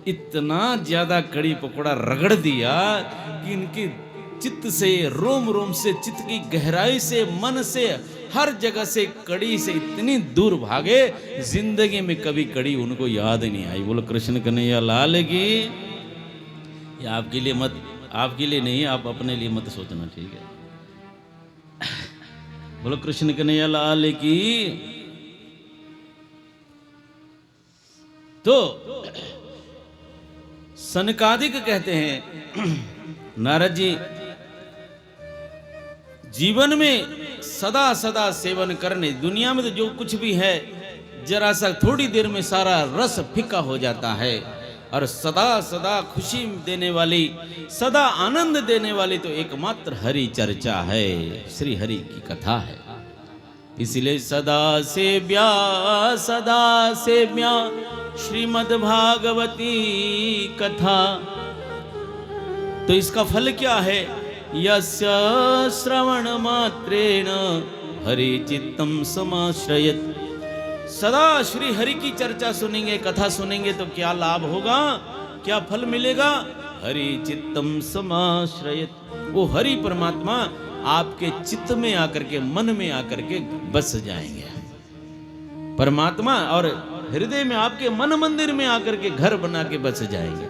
[SPEAKER 1] इतना ज्यादा कड़ी पकौड़ा रगड़ दिया कि इनके चित्त से, रोम रोम से, चित्त की गहराई से, मन से, हर जगह से कड़ी से इतनी दूर भागे, जिंदगी में कभी कड़ी उनको याद नहीं आई। बोलो कृष्ण कन्हैया लाल की। ये आपके लिए मत, आपके लिए नहीं, आप अपने लिए मत सोचना, ठीक है। बोलो कृष्ण कन्हैया लाल की। तो सनकादिक कहते हैं नारद जी, जीवन में सदा सदा सेवन करने, दुनिया में तो जो कुछ भी है जरा सा थोड़ी देर में सारा रस फीका हो जाता है, और सदा सदा खुशी देने वाली, सदा आनंद देने वाली तो एकमात्र हरि चर्चा है, श्री हरि की कथा है। इसलिए सदा सेव्या श्रीमद् भागवती कथा। तो इसका फल क्या है? यस्य श्रवण मात्रेण हरि चित्तम समाश्रयत। सदा श्री हरि की चर्चा सुनेंगे, कथा सुनेंगे तो क्या लाभ होगा, क्या फल मिलेगा? हरि चित्तम समाश्रयत। वो हरि परमात्मा आपके चित्त में आकर के, मन में आकर के बस जाएंगे। परमात्मा और हृदय में, आपके मन मंदिर में आकर के घर बना के बस जाएंगे।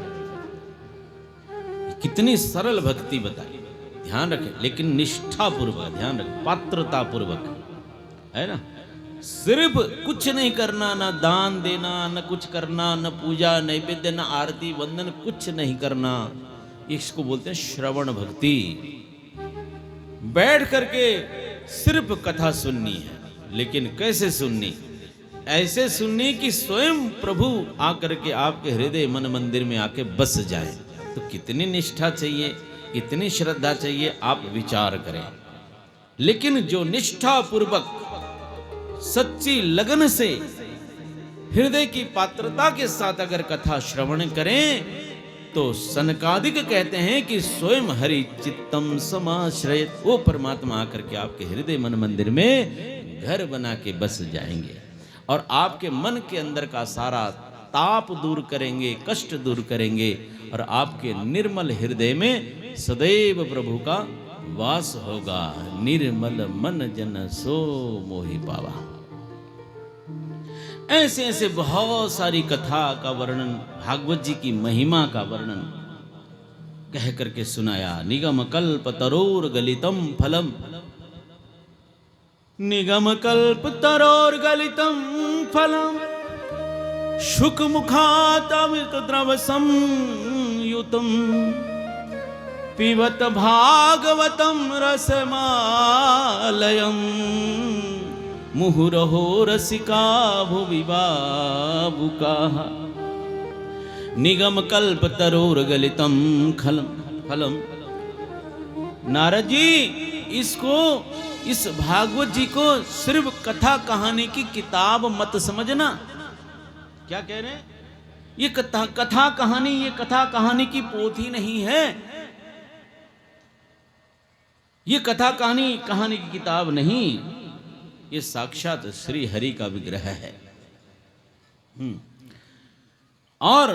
[SPEAKER 1] कितनी सरल भक्ति बताई, ध्यान रखें, लेकिन निष्ठा पूर्वक ध्यान रखें, पात्रता पूर्वक, है ना। सिर्फ कुछ नहीं करना, ना दान देना, न कुछ करना, न पूजा नैवेद्य, न आरती वंदन, कुछ नहीं करना, इसको बोलते हैं श्रवण भक्ति। बैठ करके सिर्फ कथा सुननी है, लेकिन कैसे सुननी? ऐसे सुननी कि स्वयं प्रभु आकर के आपके हृदय मन मंदिर में आके बस जाए। तो कितनी निष्ठा चाहिए, कितनी श्रद्धा चाहिए, आप विचार करें। लेकिन जो निष्ठा पूर्वक सच्ची लगन से हृदय की पात्रता के साथ अगर कथा श्रवण करें तो सनकादिक कहते हैं कि स्वयं हरि चित्तम समाश्रयत। वो परमात्मा आकर के आपके हृदय मन मंदिर में घर बना के बस जाएंगे और आपके मन के अंदर का सारा ताप दूर करेंगे, कष्ट दूर करेंगे, और आपके निर्मल हृदय में सदैव प्रभु का वास होगा। निर्मल मन जन सो मोहि पावा। ऐसे ऐसे बहुत सारी कथा का वर्णन, भागवत जी की महिमा का वर्णन कह करके सुनाया। निगम कल्प तरोर गलितम फलम, निगम कल्प तरोर गलितम फलम, शुक मुखातमित द्रव संयुतम, पिबत भागवतम रसमालयम, मुहुरहो रसिका भुवि बाबुकाः। निगम कल्प तरोर गलितम फलम। नारद जी, इसको, इस भागवत जी को सिर्फ कथा कहानी की किताब मत समझना। क्या कह रहे हैं? ये कथा कहानी, ये कथा कहानी की पोथी नहीं है, ये कथा कहानी की किताब नहीं, ये साक्षात श्री हरि का विग्रह है। और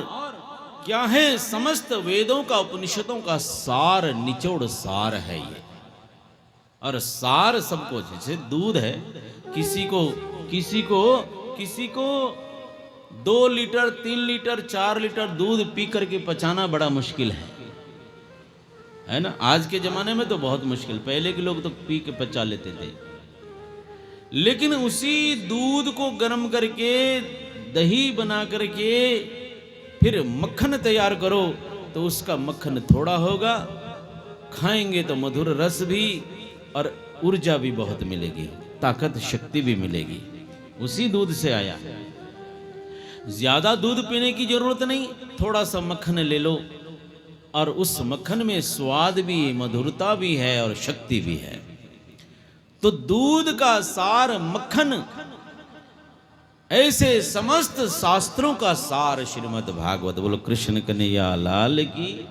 [SPEAKER 1] क्या है? समस्त वेदों का, उपनिषदों का सार, निचोड़ सार है ये। और सार सबको, जैसे दूध है, किसी को 2 लीटर 3 लीटर 4 लीटर दूध पी करके पचाना बड़ा मुश्किल है ना। आज के जमाने में तो बहुत मुश्किल, पहले के लोग तो पी के पचा लेते थे। लेकिन उसी दूध को गर्म करके दही बना करके फिर मक्खन तैयार करो तो उसका मक्खन थोड़ा होगा, खाएंगे तो मधुर रस भी और ऊर्जा भी बहुत मिलेगी, ताकत शक्ति भी मिलेगी। उसी दूध से आया है। ज्यादा दूध पीने की जरूरत नहीं, थोड़ा सा मक्खन ले लो और उस मक्खन में स्वाद भी, मधुरता भी है और शक्ति भी है। तो दूध का सार मक्खन, ऐसे समस्त शास्त्रों का सार श्रीमद् भागवत। बोलो कृष्ण कन्हैया लाल की।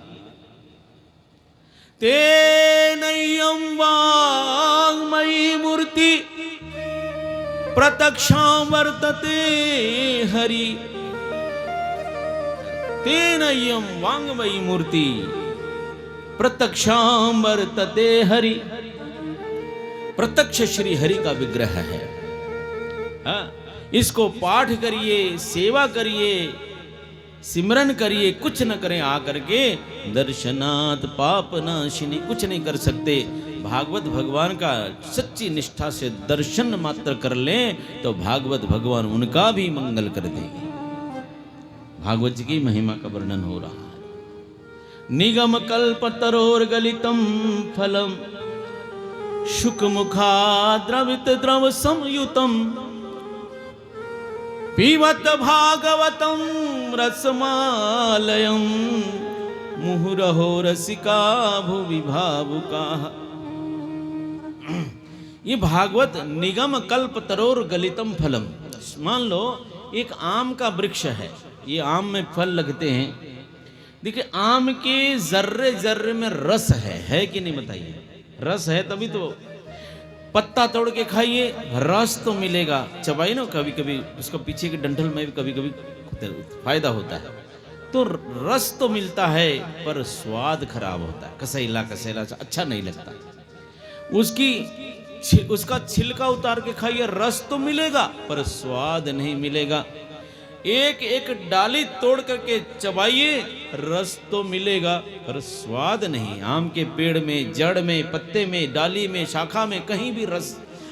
[SPEAKER 1] तेनय्यं वाङ्मयी मूर्ति प्रत्यक्षां वर्तते हरि। तेनय्यं वाङ्मयी मूर्ति प्रत्यक्षां वर्तते हरि। प्रत्यक्ष श्री हरि का विग्रह है। हाँ, इसको पाठ करिए, सेवा करिए, सिमरन करिए, कुछ न करें आकर के दर्शनात् पाप नाशिनी, कुछ नहीं कर सकते। भागवत भगवान का सच्ची निष्ठा से दर्शन मात्र कर लें तो भागवत भगवान उनका भी मंगल कर देंगे। भागवत जी की महिमा का वर्णन हो रहा है। निगम कल्प तरोर गलितम फलम शुक मुखा द्रवित द्रव संयुतम पीवत भागवतम रसमालयम मुहुरहो रसिका भुवि भावुका। ये भागवत निगम कल्प तरोर गलितम फलम। मान लो एक आम का वृक्ष है, ये आम में फल लगते हैं। देखिए आम के जर्रे जर्रे में रस है कि नहीं बताइए? रस है तभी तो पत्ता तोड़ के खाइए, रस तो मिलेगा। चबाई ना कभी कभी उसको पीछे के डंठल में भी कभी कभी फायदा होता है, तो रस तो मिलता है पर स्वाद खराब होता है, कसैला कसैला अच्छा नहीं लगता। उसका छिलका उतार के खाइए, रस तो मिलेगा पर स्वाद नहीं मिलेगा। एक एक डाली तोड़ करके चबाइए, रस तो मिलेगा पर स्वाद नहीं। आम के पेड़ में, जड़ में, पत्ते में, डाली में, शाखा में कहीं भी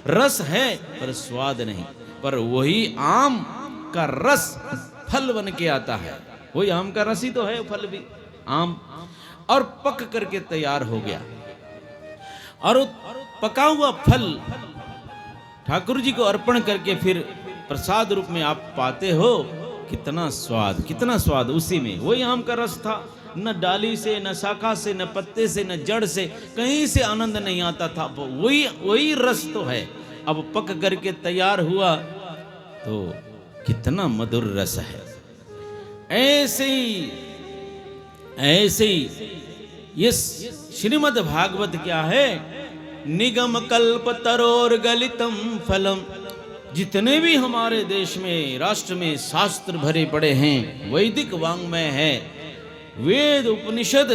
[SPEAKER 1] रस है पर स्वाद नहीं। पर वही आम का रस फल बन के आता है, वही आम का रस ही तो है फल भी, आम। और पक करके तैयार हो गया और पका हुआ फल ठाकुर जी को अर्पण करके फिर प्रसाद रूप में आप पाते हो। कितना स्वाद, कितना स्वाद उसी में। वही आम का रस था, न डाली से, न शाखा से, न पत्ते से, न जड़ से, कहीं से आनंद नहीं आता था। वही रस तो है। अब पक करके तैयार हुआ तो कितना मधुर रस है। ऐसे ही ये श्रीमद् भागवत क्या है? निगम कल्प तरोर गलितम फलम। जितने भी हमारे देश में, राष्ट्र में शास्त्र भरे पड़े हैं, वैदिक वांग्मय है, वेद उपनिषद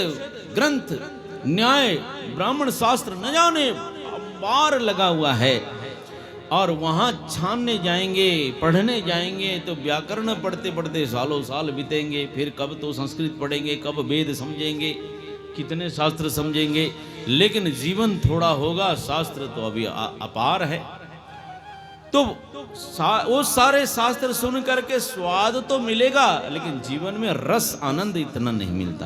[SPEAKER 1] ग्रंथ न्याय ब्राह्मण शास्त्र न जाने बार लगा हुआ है। और वहाँ छानने जाएंगे, पढ़ने जाएंगे तो व्याकरण पढ़ते पढ़ते सालों साल बीतेंगे। फिर कब तो संस्कृत पढ़ेंगे, कब वेद समझेंगे, कितने शास्त्र समझेंगे। लेकिन जीवन थोड़ा होगा, शास्त्र तो अभी अपार है। तो वो सारे शास्त्र सुन करके स्वाद तो मिलेगा, लेकिन जीवन में रस आनंद इतना नहीं मिलता,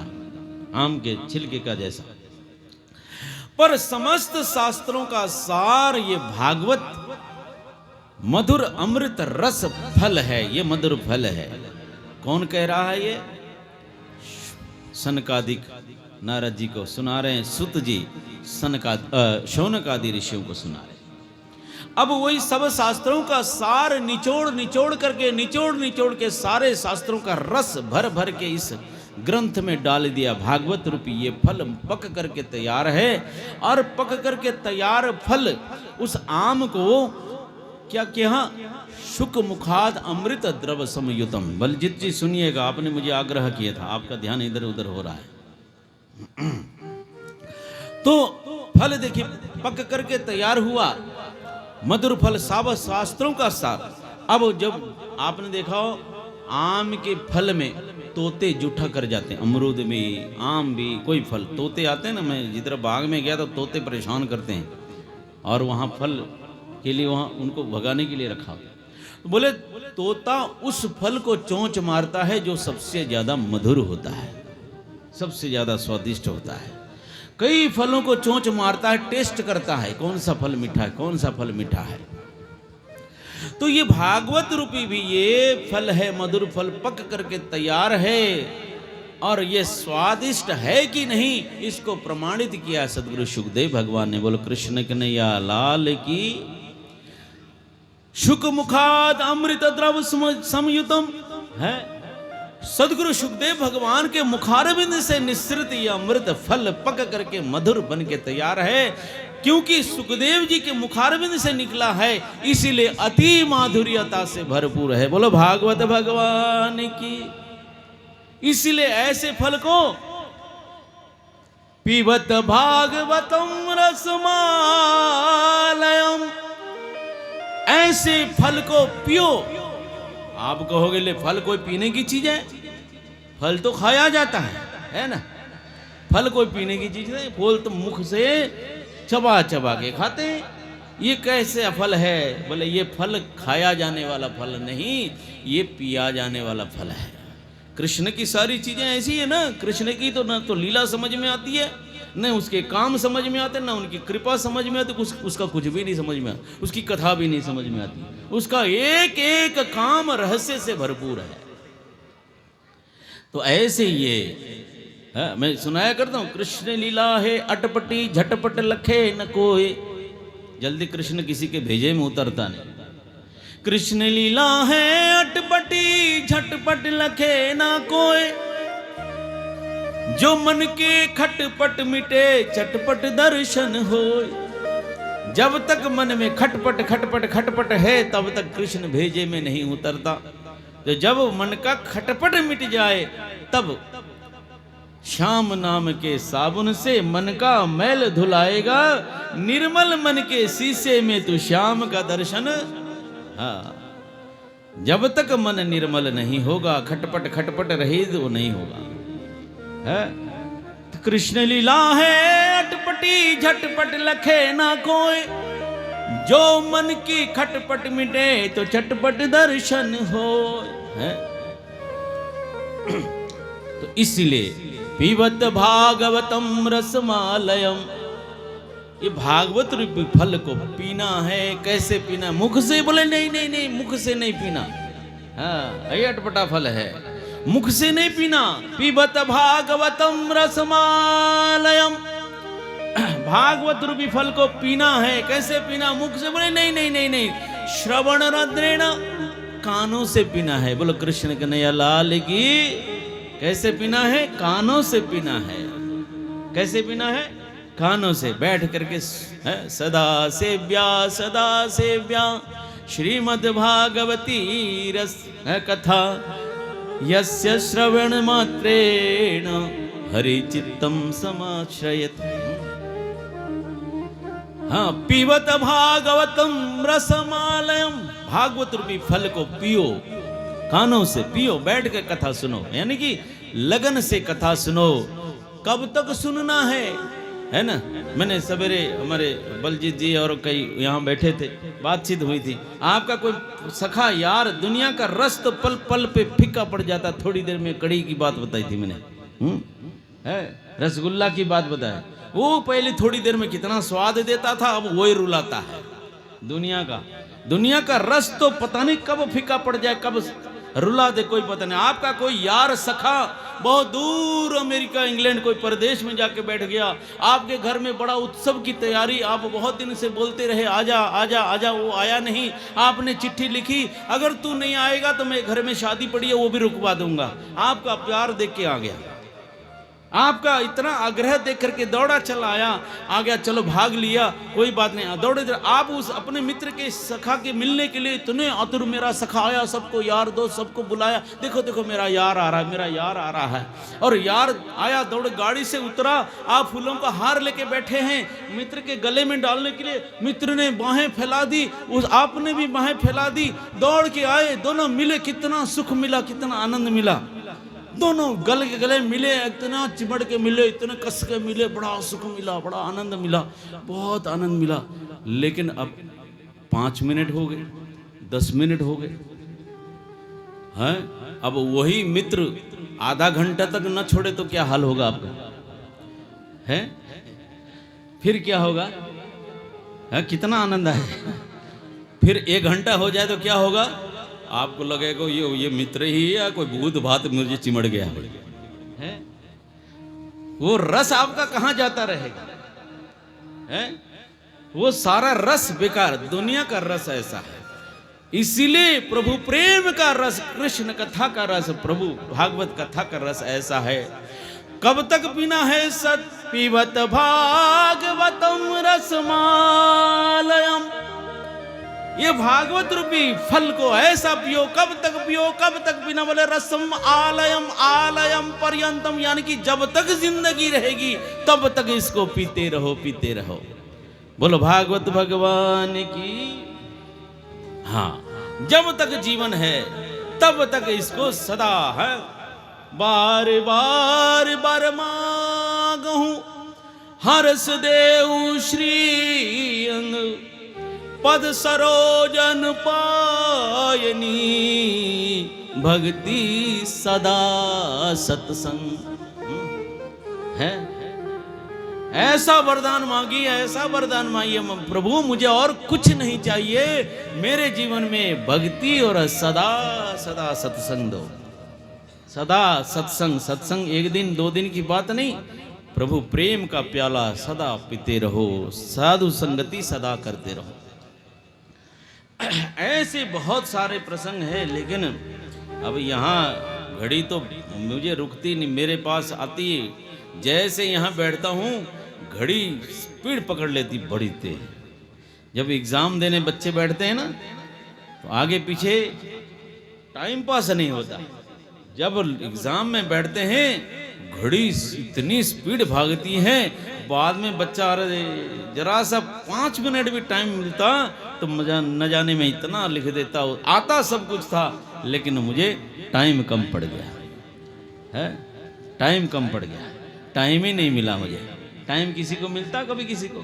[SPEAKER 1] आम के छिलके का जैसा। पर समस्त शास्त्रों का सार ये भागवत मधुर अमृत रस फल है। ये मधुर फल है। कौन कह रहा है? ये सनकादिक नारद जी को सुना रहे हैं, सुत जी शौनकादि ऋषियों को सुना रहे हैं। अब वही सब शास्त्रों का सार निचोड़ के सारे शास्त्रों का रस भर भर के इस ग्रंथ में डाल दिया। भागवत रूपी ये फल पक करके तैयार है। और पक करके तैयार फल उस आम को क्या किया? शुक मुखाद अमृत द्रव समयुतम। बलजीत जी सुनिएगा, आपने मुझे आग्रह किया था, आपका ध्यान इधर उधर हो रहा है। तो फल देखिए पक करके तैयार हुआ, मधुर फल, सब शास्त्रों का सार। अब जब आपने देखा हो आम के फल में तोते जूठा कर जाते हैं, अमरूद भी, आम भी, कोई फल तोते आते हैं ना। मैं जिधर बाग में गया तो तोते परेशान करते हैं, और वहाँ फल के लिए वहाँ उनको भगाने के लिए रखा। तो बोले तोता उस फल को चोंच मारता है जो सबसे ज़्यादा मधुर होता है, सबसे ज़्यादा स्वादिष्ट होता है। कई फलों को चोंच मारता है, टेस्ट करता है कौन सा फल मीठा है, कौन सा फल मीठा है। तो ये भागवत रूपी भी ये फल है, मधुर फल पक करके तैयार है, और ये स्वादिष्ट है कि नहीं इसको प्रमाणित किया सदगुरु सुखदेव भगवान ने। बोलो कृष्ण कन्हैया लाल की। शुक मुखाद अमृत द्रव संयुतम है, सदगुरु सुखदेव भगवान के मुखारविंद से निस्सृत ये अमृत फल पक करके मधुर बन के तैयार है। क्योंकि सुखदेव जी के मुखारविंद से निकला है, इसीलिए अति माधुर्यता से भरपूर है। बोलो भागवत भगवान की। इसीलिए ऐसे फल को पीबत भागवतम रसमालयम, ऐसे फल को पियो। आप कहोगे ले फल कोई पीने की चीज है? फल तो खाया जाता है ना। फल कोई पीने की चीज है? फल तो मुख से चबा चबा के खाते हैं। ये कैसे फल है? बोले ये फल खाया जाने वाला फल नहीं, ये पिया जाने वाला फल है। कृष्ण की सारी चीजें ऐसी है ना, कृष्ण की तो ना तो लीला समझ में आती है, न उसके काम समझ में आते, ना उनकी कृपा समझ में आती, उसका कुछ भी नहीं समझ में आता, उसकी कथा भी नहीं समझ में आती। उसका एक एक काम रहस्य से भरपूर है। तो ऐसे ये मैं सुनाया करता हूँ, कृष्ण लीला है अटपटी झटपट लखे न कोई। जल्दी कृष्ण किसी के भेजे में उतरता नहीं। कृष्ण लीला है अटपटी झटपट लखे ना कोई, जो मन के खटपट मिटे चटपट दर्शन होय। जब तक मन में खटपट खटपट खटपट है तब तक कृष्ण भेजे में नहीं उतरता। तो जब मन का खटपट मिट जाए तब श्याम नाम के साबुन से मन का मैल धुलाएगा। निर्मल मन के शीशे में तू श्याम का दर्शन। हाँ, जब तक मन निर्मल नहीं होगा, खटपट खटपट रहित वो नहीं होगा। है तो कृष्ण लीला है अटपटी झटपट लखे ना कोई, जो मन की खटपट मिटे तो चटपट दर्शन हो। है तो इसलिए पीबत भागवतम रसमालयम, ये भागवत रूपी फल को पीना है। कैसे पीना? मुख से? बोले नहीं नहीं नहीं, मुख से नहीं पीना। हाँ, ये अटपटा फल है, मुख से नहीं पीना। पीबत भागवतम रसमालयम, भागवत रूपी फल को पीना है। कैसे पीना? मुख से? बोले नहीं नहीं नहीं नहीं, श्रवण रद्रेण, कानों से पीना है। बोलो कृष्ण कन्हैया लाल की। कैसे पीना है? कानों से पीना है। कैसे पीना है? कानों से बैठ करके। सदा सेव्या श्रीमद् भागवती रस कथा, यस्य श्रवण मात्रेण हरि चित्तम समाश्रयत। हाँ, पीबत भागवतम रसमालयम, भागवत रूपी फल को पियो, कानों से पियो, बैठ कर कथा सुनो, यानी कि लगन से कथा सुनो। कब तक सुनना है ना। मैंने सवेरे हमारे बलजीत जी और कई यहाँ बैठे थे, बातचीत हुई थी। आपका कोई सखा यार, दुनिया का रस तो पल पल पे फीका पड़ जाता। थोड़ी देर में कड़ी की बात बताई थी मैंने, है रसगुल्ला की बात बताई। वो पहले थोड़ी देर में कितना स्वाद देता था, अब वही रुलाता है। दुनिया का रस तो पता नहीं कब फीका पड़ जाए, कब रुला दे, कोई पता नहीं। आपका कोई यार सखा बहुत दूर अमेरिका इंग्लैंड कोई प्रदेश में जाके बैठ गया, आपके घर में बड़ा उत्सव की तैयारी, आप बहुत दिन से बोलते रहे आजा आजा आजा, वो आया नहीं। आपने चिट्ठी लिखी, अगर तू नहीं आएगा तो मैं घर में शादी पड़ी है वो भी रुकवा दूंगा। आपका प्यार देख के आ गया। आपका इतना आग्रह देख करके दौड़ा चला आया, आ गया, चलो भाग लिया, कोई बात नहीं, दौड़े आप उस अपने मित्र के सखा के मिलने के लिए इतने आतुर, मेरा सखा आया, सबको यार दोस्त सबको बुलाया, देखो देखो मेरा यार आ रहा है, मेरा यार आ रहा है। और यार आया, दौड़ गाड़ी से उतरा, आप फूलों का हार लेके बैठे हैं मित्र के गले में डालने के लिए, मित्र ने बाहें फैला दी, उस आपने भी बाहें फैला दी, दौड़ के आए, दोनों मिले, कितना सुख मिला, कितना आनंद मिला। दोनों गले के गले मिले, इतना चिमड़ के मिले, इतने कस के मिले, बड़ा सुख मिला, बड़ा आनंद मिला, बहुत आनंद मिला। लेकिन अब 5 मिनट हो गए, 10 मिनट हो गए हैं, अब वही मित्र आधा घंटा तक न छोड़े तो क्या हाल होगा आपका? है फिर क्या होगा? है कितना आनंद है। फिर 1 घंटा हो जाए तो क्या होगा? आपको लगेगा ये मित्र ही है या कोई भूत भात मुझे चिमड़ गया है। वो रस आपका कहां जाता रहेगा? है वो सारा रस बेकार, दुनिया का रस ऐसा है। इसीलिए प्रभु प्रेम का रस, कृष्ण कथा का रस, प्रभु भागवत कथा का रस ऐसा है। कब तक पीना है सत पीवत भागवतम रसमालयम, ये भागवत रूपी फल को ऐसा पियो, कब तक पियो, कब तक पीना? बोले रसम आलयम आलयम पर्यंतम, यानी कि जब तक जिंदगी रहेगी तब तक इसको पीते रहो, पीते रहो। बोलो भागवत भगवान की। हाँ, जब तक जीवन है तब तक इसको सदा है, बार बार बार मांगहूं हर्ष देव श्री अंग, पद सरोजन पायनी, भक्ति सदा सत्संग है। ऐसा वरदान मांगी, ऐसा वरदान मांगिए, प्रभु मुझे और कुछ नहीं चाहिए, मेरे जीवन में भक्ति और सदा सदा सत्संग दो। सदा सत्संग, सत्संग 1 दिन 2 दिन की बात नहीं, प्रभु प्रेम का प्याला सदा पीते रहो, साधु संगति सदा करते रहो। ऐसे बहुत सारे प्रसंग हैं, लेकिन अब यहाँ घड़ी तो मुझे रुकती नहीं, मेरे पास आती, जैसे यहाँ बैठता हूँ घड़ी स्पीड पकड़ लेती बड़ी तेज। जब एग्जाम देने बच्चे बैठते हैं ना, तो आगे पीछे टाइम पास नहीं होता। जब एग्जाम में बैठते हैं घड़ी इतनी स्पीड भागती है, बाद में बच्चा जरा सा 5 मिनट भी टाइम मिलता तो मजा न जाने में इतना लिख देता, आता सब कुछ था, लेकिन मुझे टाइम कम पड़ गया है, टाइम कम पड़ गया, टाइम ही नहीं मिला मुझे। टाइम किसी को मिलता कभी? किसी को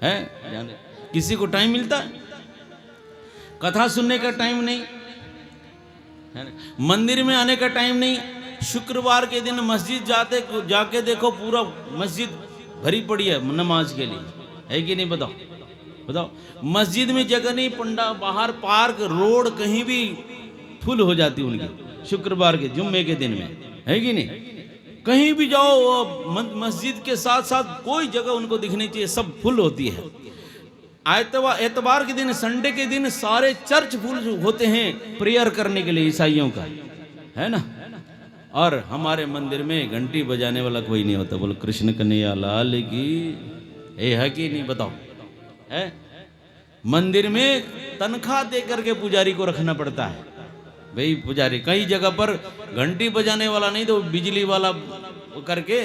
[SPEAKER 1] है जाने, किसी को टाइम मिलता है? कथा सुनने का टाइम नहीं है, मंदिर में आने का टाइम नहीं। शुक्रवार के दिन मस्जिद जाके देखो, पूरा मस्जिद भरी पड़ी है नमाज के लिए, है कि नहीं? बताओ बताओ, मस्जिद में जगह नहीं, पंडा बाहर, पार्क, रोड कहीं भी फुल हो जाती उनकी शुक्रवार के, जुम्मे के दिन में, है कि नहीं? कहीं भी जाओ मस्जिद के साथ साथ कोई जगह उनको दिखनी चाहिए, सब फुल होती है। एतवार के दिन, संडे के दिन सारे चर्च फुल होते हैं प्रेयर करने के लिए ईसाइयों का, है ना? और हमारे मंदिर में घंटी बजाने वाला कोई नहीं होता। बोलो कृष्ण कन्हैया लाल की, है कि नहीं? बताओ, है? मंदिर में तनख्वाह दे करके पुजारी को रखना पड़ता है। भाई पुजारी, कई जगह पर घंटी बजाने वाला नहीं तो बिजली वाला करके,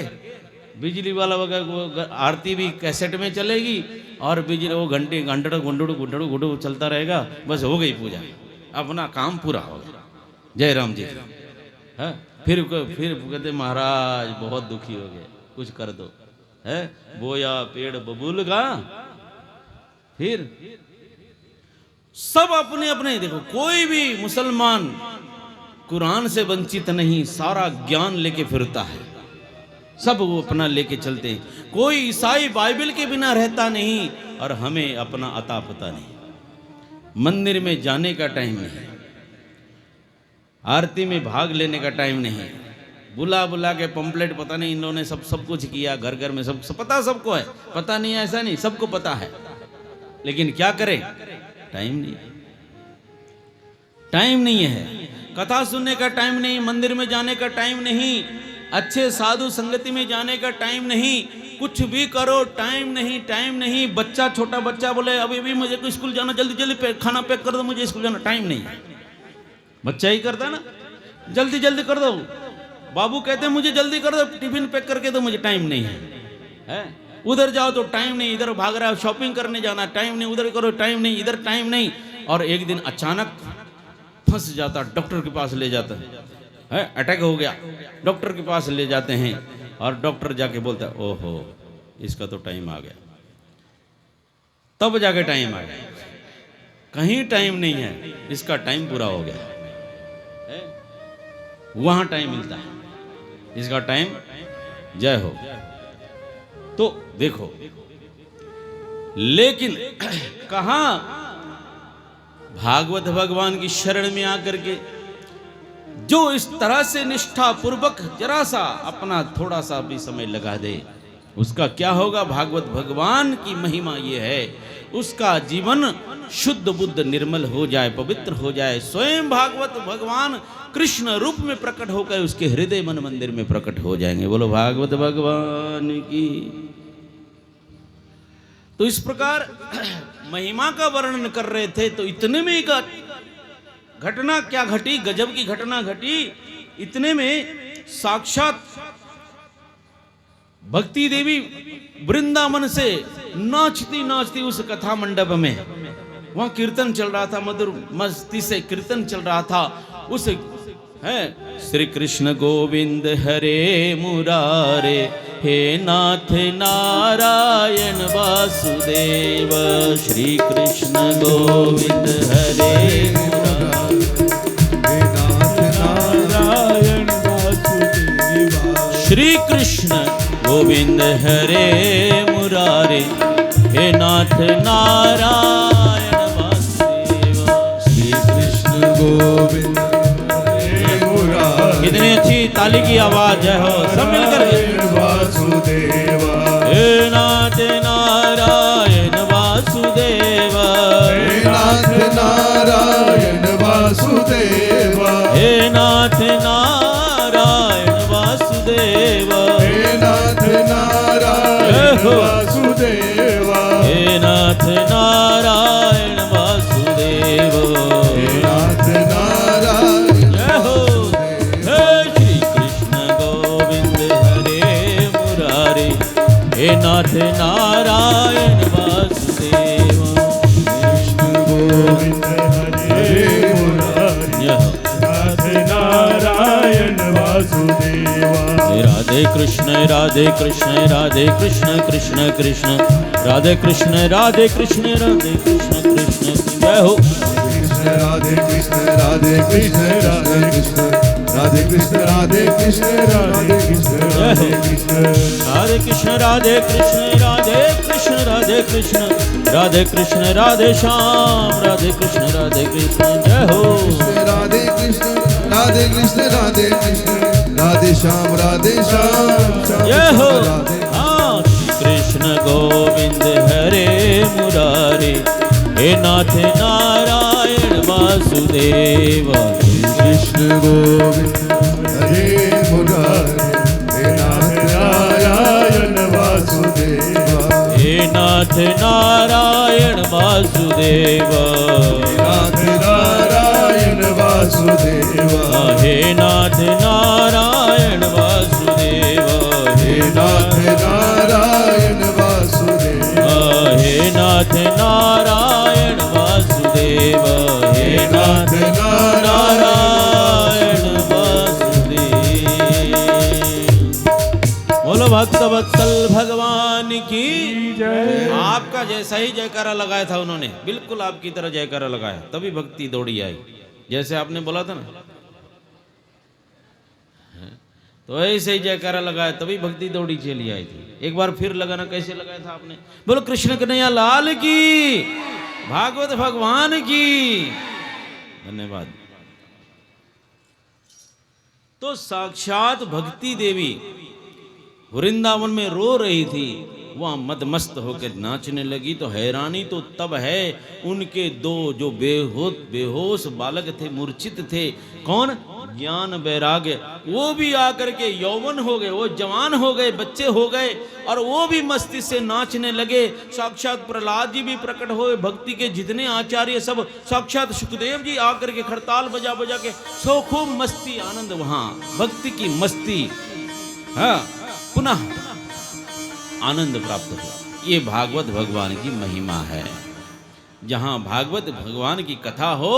[SPEAKER 1] बिजली वाला वगैरह, आरती भी कैसेट में चलेगी और बिजली वो घंटे घंटड़ू चलता रहेगा, बस हो गई पूजा, अपना काम पूरा हो गया। जय राम जी। है फिर कहते महाराज बहुत दुखी हो गए, कुछ कर दो, है? बोया पेड़ बबूल का, फिर सब अपने अपने, देखो कोई भी मुसलमान कुरान से वंचित नहीं, सारा ज्ञान लेके फिरता है, सब वो अपना लेके चलते हैं। कोई ईसाई बाइबल के बिना रहता नहीं, और हमें अपना अता पता नहीं। मंदिर में जाने का टाइम नहीं, आरती में भाग लेने का टाइम नहीं, बुला बुला के पंपलेट, पता नहीं इन्होंने सब कुछ किया, घर घर में सब पता, सबको है, पता नहीं है ऐसा नहीं, सबको पता है, लेकिन क्या करें? टाइम नहीं, टाइम नहीं है। कथा सुनने का टाइम नहीं, मंदिर में जाने का टाइम नहीं, अच्छे साधु संगति में जाने का टाइम नहीं, कुछ भी करो टाइम नहीं। बच्चा, छोटा बच्चा बोले अभी भी मुझे को स्कूल जाना, जल्दी जल्दी खाना पैक कर दो, मुझे स्कूल जाना, टाइम नहीं। बच्चा ही करता है ना, जल्दी जल्दी कर दो। बाबू कहते हैं मुझे जल्दी कर दो, टिफिन पैक करके दो, मुझे टाइम नहीं है। उधर जाओ तो टाइम नहीं, इधर भाग रहा है, शॉपिंग करने जाना टाइम नहीं, उधर करो टाइम नहीं, इधर टाइम नहीं। और एक दिन अचानक फंस जाता, डॉक्टर के पास ले जाता है, अटैक हो गया, डॉक्टर के पास ले जाते हैं और डॉक्टर जाके बोलता है ओहो इसका तो टाइम आ गया। तब जाके टाइम आ गया, कहीं टाइम नहीं है, इसका टाइम पूरा हो गया। वहां टाइम मिलता है, इसका टाइम जय हो। तो देखो, लेकिन कहां भागवत भगवान की शरण में आकर के जो इस तरह से निष्ठा पूर्वक जरा सा अपना थोड़ा सा भी समय लगा दे, उसका क्या होगा? भागवत भगवान की महिमा ये है, उसका जीवन शुद्ध बुद्ध निर्मल हो जाए, पवित्र हो जाए। स्वयं भागवत भगवान कृष्ण रूप में प्रकट होकर उसके हृदय मन मंदिर में प्रकट हो जाएंगे। बोलो भागवत भगवान की। तो इस प्रकार महिमा का वर्णन कर रहे थे, तो इतने में एक घटना क्या घटी, गजब की घटना घटी। इतने में साक्षात भक्ति देवी वृंदावन से नाचती नाचती उस कथा मंडप में, वहां कीर्तन चल रहा था, मधुर मस्ती से कीर्तन चल रहा था। उस है श्री कृष्ण गोविंद हरे मुरारे, हे नाथ नारायण वासुदेव। श्री कृष्ण गोविंद हरे मुरारे,
[SPEAKER 2] हे नाथ नारायण वासुदेवा।
[SPEAKER 1] श्री कृष्ण गोविंद हरे मुरारे, हे नाथ नारायण वासुदेवा।
[SPEAKER 2] श्री कृष्ण गोविंद हरे मुरारे,
[SPEAKER 1] कितनी अच्छी ताली की आवाज है, हो सब मिलकर
[SPEAKER 2] वासुदेवा।
[SPEAKER 1] हे नाथ नारायण वासुदेवा,
[SPEAKER 2] हे नाथ नारायण वासुदेवा।
[SPEAKER 1] हे नाथ नारायण वासुदेवा,
[SPEAKER 2] हे नाथ नारायण वासुदेवा।
[SPEAKER 1] हे नाथ नारायण वासुदेवा,
[SPEAKER 2] हे नाथ नारायण
[SPEAKER 1] जय हो। हे श्री कृष्ण गोविंद हरे मुरारे, हे नाथ नारायण वासुदेवा।
[SPEAKER 2] कृष्ण गोविंद हरे मुरारे,
[SPEAKER 1] जय हो।
[SPEAKER 2] नाथ नारायण वासुदेवा।
[SPEAKER 1] राधे कृष्ण राधे कृष्ण राधे कृष्ण कृष्ण कृष्ण राधे कृष्ण राधे कृष्ण राधे कृष्ण कृष्ण। जय हो।
[SPEAKER 2] कृष्ण राधे कृष्ण राधे कृष्ण राधे कृष्ण राधे कृष्ण राधे कृष्ण राधे कृष्ण राधे कृष्ण।
[SPEAKER 1] राधे कृष्ण राधे कृष्ण राधे कृष्ण राधे कृष्ण राधे कृष्ण राधे श्याम राधे कृष्ण राधे कृष्ण। जय हो।
[SPEAKER 2] राधे कृष्ण राधे कृष्ण राधे कृष्ण राधे श्याम राधे श्याम।
[SPEAKER 1] जय हो। हाँ, कृष्ण गोविंद हरे मुरारे, हे नाथ नारायण वासुदेव।
[SPEAKER 2] कृष्ण गोविंद हरे मुरारे, हे नाथ नारायण वासुदेवा।
[SPEAKER 1] हे नाथ नारायण वासुदेव,
[SPEAKER 2] नाथ नारायण वासुदेवा।
[SPEAKER 1] हे नाथ नारायण वासुदेव,
[SPEAKER 2] हे नाथ नारायण वासुदेवा।
[SPEAKER 1] हे नाथ नारायण वासुदेव, हे नाथ नारायण वासुदेव। बोलो भक्त वत्सल भगवान की जय। आपका जैसा ही जयकारा लगाया था उन्होंने, बिल्कुल आपकी तरह जयकारा लगाया, तभी भक्ति दौड़ी आई। जैसे आपने बोला था ना, तो ऐसे ही जयकारा लगाया तभी भक्ति दौड़ी चली आई थी। एक बार फिर लगाना, कैसे लगाया था आपने? बोलो कृष्ण कन्हैया लाल की, भागवत भगवान की। धन्यवाद। तो साक्षात भक्ति देवी वृंदावन में रो रही थी, वहां मदमस्त होकर नाचने लगी। तो हैरानी तो तब है, उनके दो जो बेहोश बालक थे, मूर्छित थे। कौन? ज्ञान वैराग्य, वो भी आकर के यौवन हो गए, वो जवान हो गए, बच्चे हो गए, और वो भी मस्ती से नाचने लगे। साक्षात प्रहलाद जी भी प्रकट हुए, भक्ति के जितने आचार्य सब, साक्षात सुखदेव जी आकर के खड़ताल बजा बजा के सो खूब मस्ती आनंद, वहां भक्ति की मस्ती, हाँ पुनः आनंद प्राप्त हुआ। ये भागवत भगवान की महिमा है। जहां भागवत भगवान की कथा हो,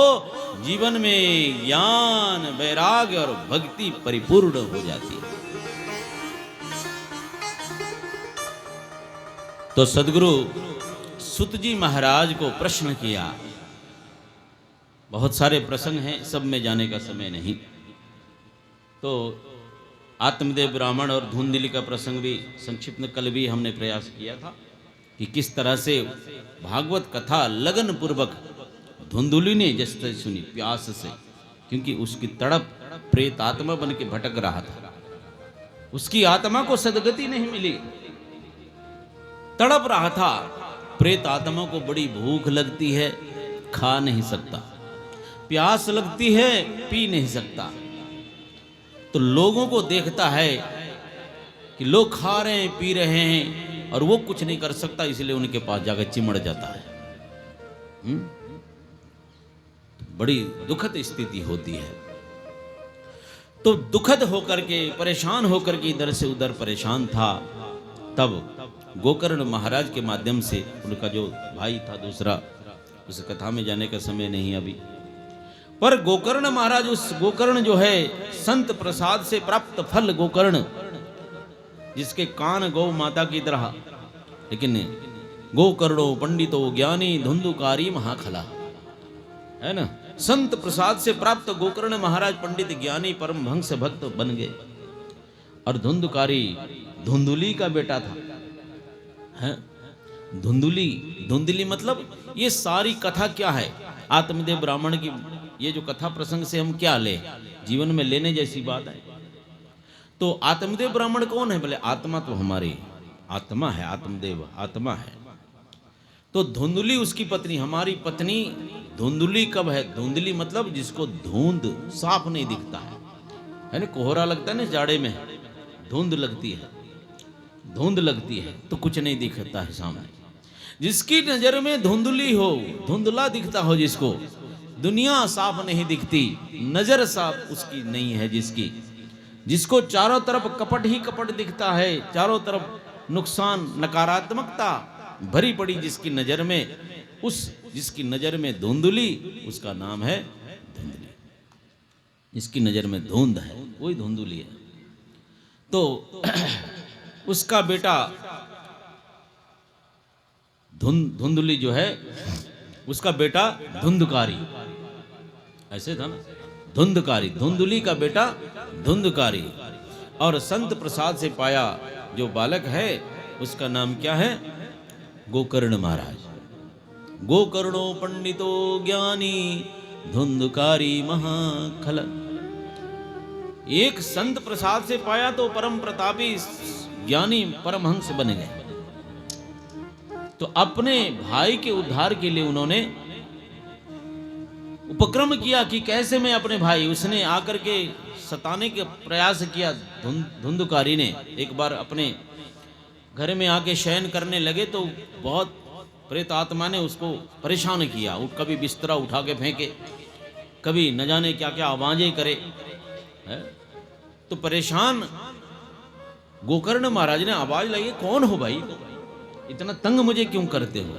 [SPEAKER 1] जीवन में ज्ञान वैराग्य और भक्ति परिपूर्ण हो जाती है। तो सदगुरु सुत जी महाराज को प्रश्न किया। बहुत सारे प्रसंग हैं, सब में जाने का समय नहीं। तो आत्मदेव ब्राह्मण और धुंधली का प्रसंग भी संक्षिप्त में कल भी हमने प्रयास किया था कि किस तरह से भागवत कथा लगन पूर्वक धुंधुली ने जैसे सुनी, प्यास से, क्योंकि उसकी तड़प प्रेत आत्मा बन के भटक रहा था। उसकी आत्मा को सदगति नहीं मिली, तड़प रहा था। प्रेत आत्मा को बड़ी भूख लगती है, खा नहीं सकता, प्यास लगती है, पी नहीं सकता। तो लोगों को देखता है कि लोग खा रहे हैं, पी रहे हैं, और वो कुछ नहीं कर सकता, इसलिए उनके पास जाकर चिमड़ जाता है। बड़ी दुखद स्थिति होती है। तो दुखद होकर के, परेशान होकर के इधर से उधर परेशान था। तब गोकर्ण महाराज के माध्यम से, उनका जो भाई था दूसरा, उस कथा में जाने का समय नहीं अभी, पर गोकर्ण महाराज, उस गोकर्ण जो है संत प्रसाद से प्राप्त फल गोकर्ण, जिसके कान गौ माता की तरह, लेकिन गोकर्णो पंडितो ज्ञानी धुंधुकारी महाखला, है ना। संत प्रसाद से प्राप्त गोकर्ण महाराज पंडित ज्ञानी परम हंस भक्त बन गए। और धुंधुकारी धुंधुली का बेटा था, है धुंधुली। धुंधुली मतलब ये सारी कथा क्या है, आत्मदेव ब्राह्मण की ये जो कथा प्रसंग से हम क्या ले, जीवन में लेने जैसी बात है। तो आत्मदेव ब्राह्मण कौन है? बोले आत्मा तो हमारी आत्मा है, आत्मदेव आत्मा है। तो धुंधुली उसकी पत्नी, हमारी पत्नी धुंधुली कब है? धुंधली मतलब जिसको धुंध साफ नहीं दिखता है ना, कोहरा लगता है ना जाड़े में, धुंध लगती है, धुंध लगती है तो कुछ नहीं दिखता है सामने। जिसकी नजर में धुंधली हो, धुंधला दिखता हो, जिसको दुनिया साफ नहीं दिखती, नजर साफ उसकी नहीं है, जिसको चारों तरफ कपट ही कपट दिखता है, चारों तरफ नुकसान नकारात्मकता भरी पड़ी जिसकी नजर में, उस जिसकी नजर में धुंधली, उसका नाम है धुंधली। जिसकी नजर में धुंध है वही धुंधली है। तो उसका बेटा धुंधली जो है, उसका बेटा धुंधकारी, ऐसे था ना, धुंधकारी, धुंधली का बेटा धुंधकारी। और संत प्रसाद से पाया जो बालक है, उसका नाम क्या है? गोकर्ण महाराज। गोकर्णो पंडितो ज्ञानी धुंधकारी महाखल। एक संत प्रसाद से पाया तो परम प्रतापी ज्ञानी परमहंस बन गए। तो अपने भाई के उद्धार के लिए उन्होंने उपक्रम किया कि कैसे मैं अपने भाई, उसने आकर के सताने के प्रयास किया। धुंधकारी ने एक बार अपने घर में आके शयन करने लगे तो बहुत प्रेत आत्मा ने उसको परेशान किया। वो कभी बिस्तरा उठा के फेंके, कभी न जाने क्या क्या आवाजें करे, है? तो परेशान गोकर्ण महाराज ने आवाज लगाई, कौन हो भाई, इतना तंग मुझे क्यों करते हो,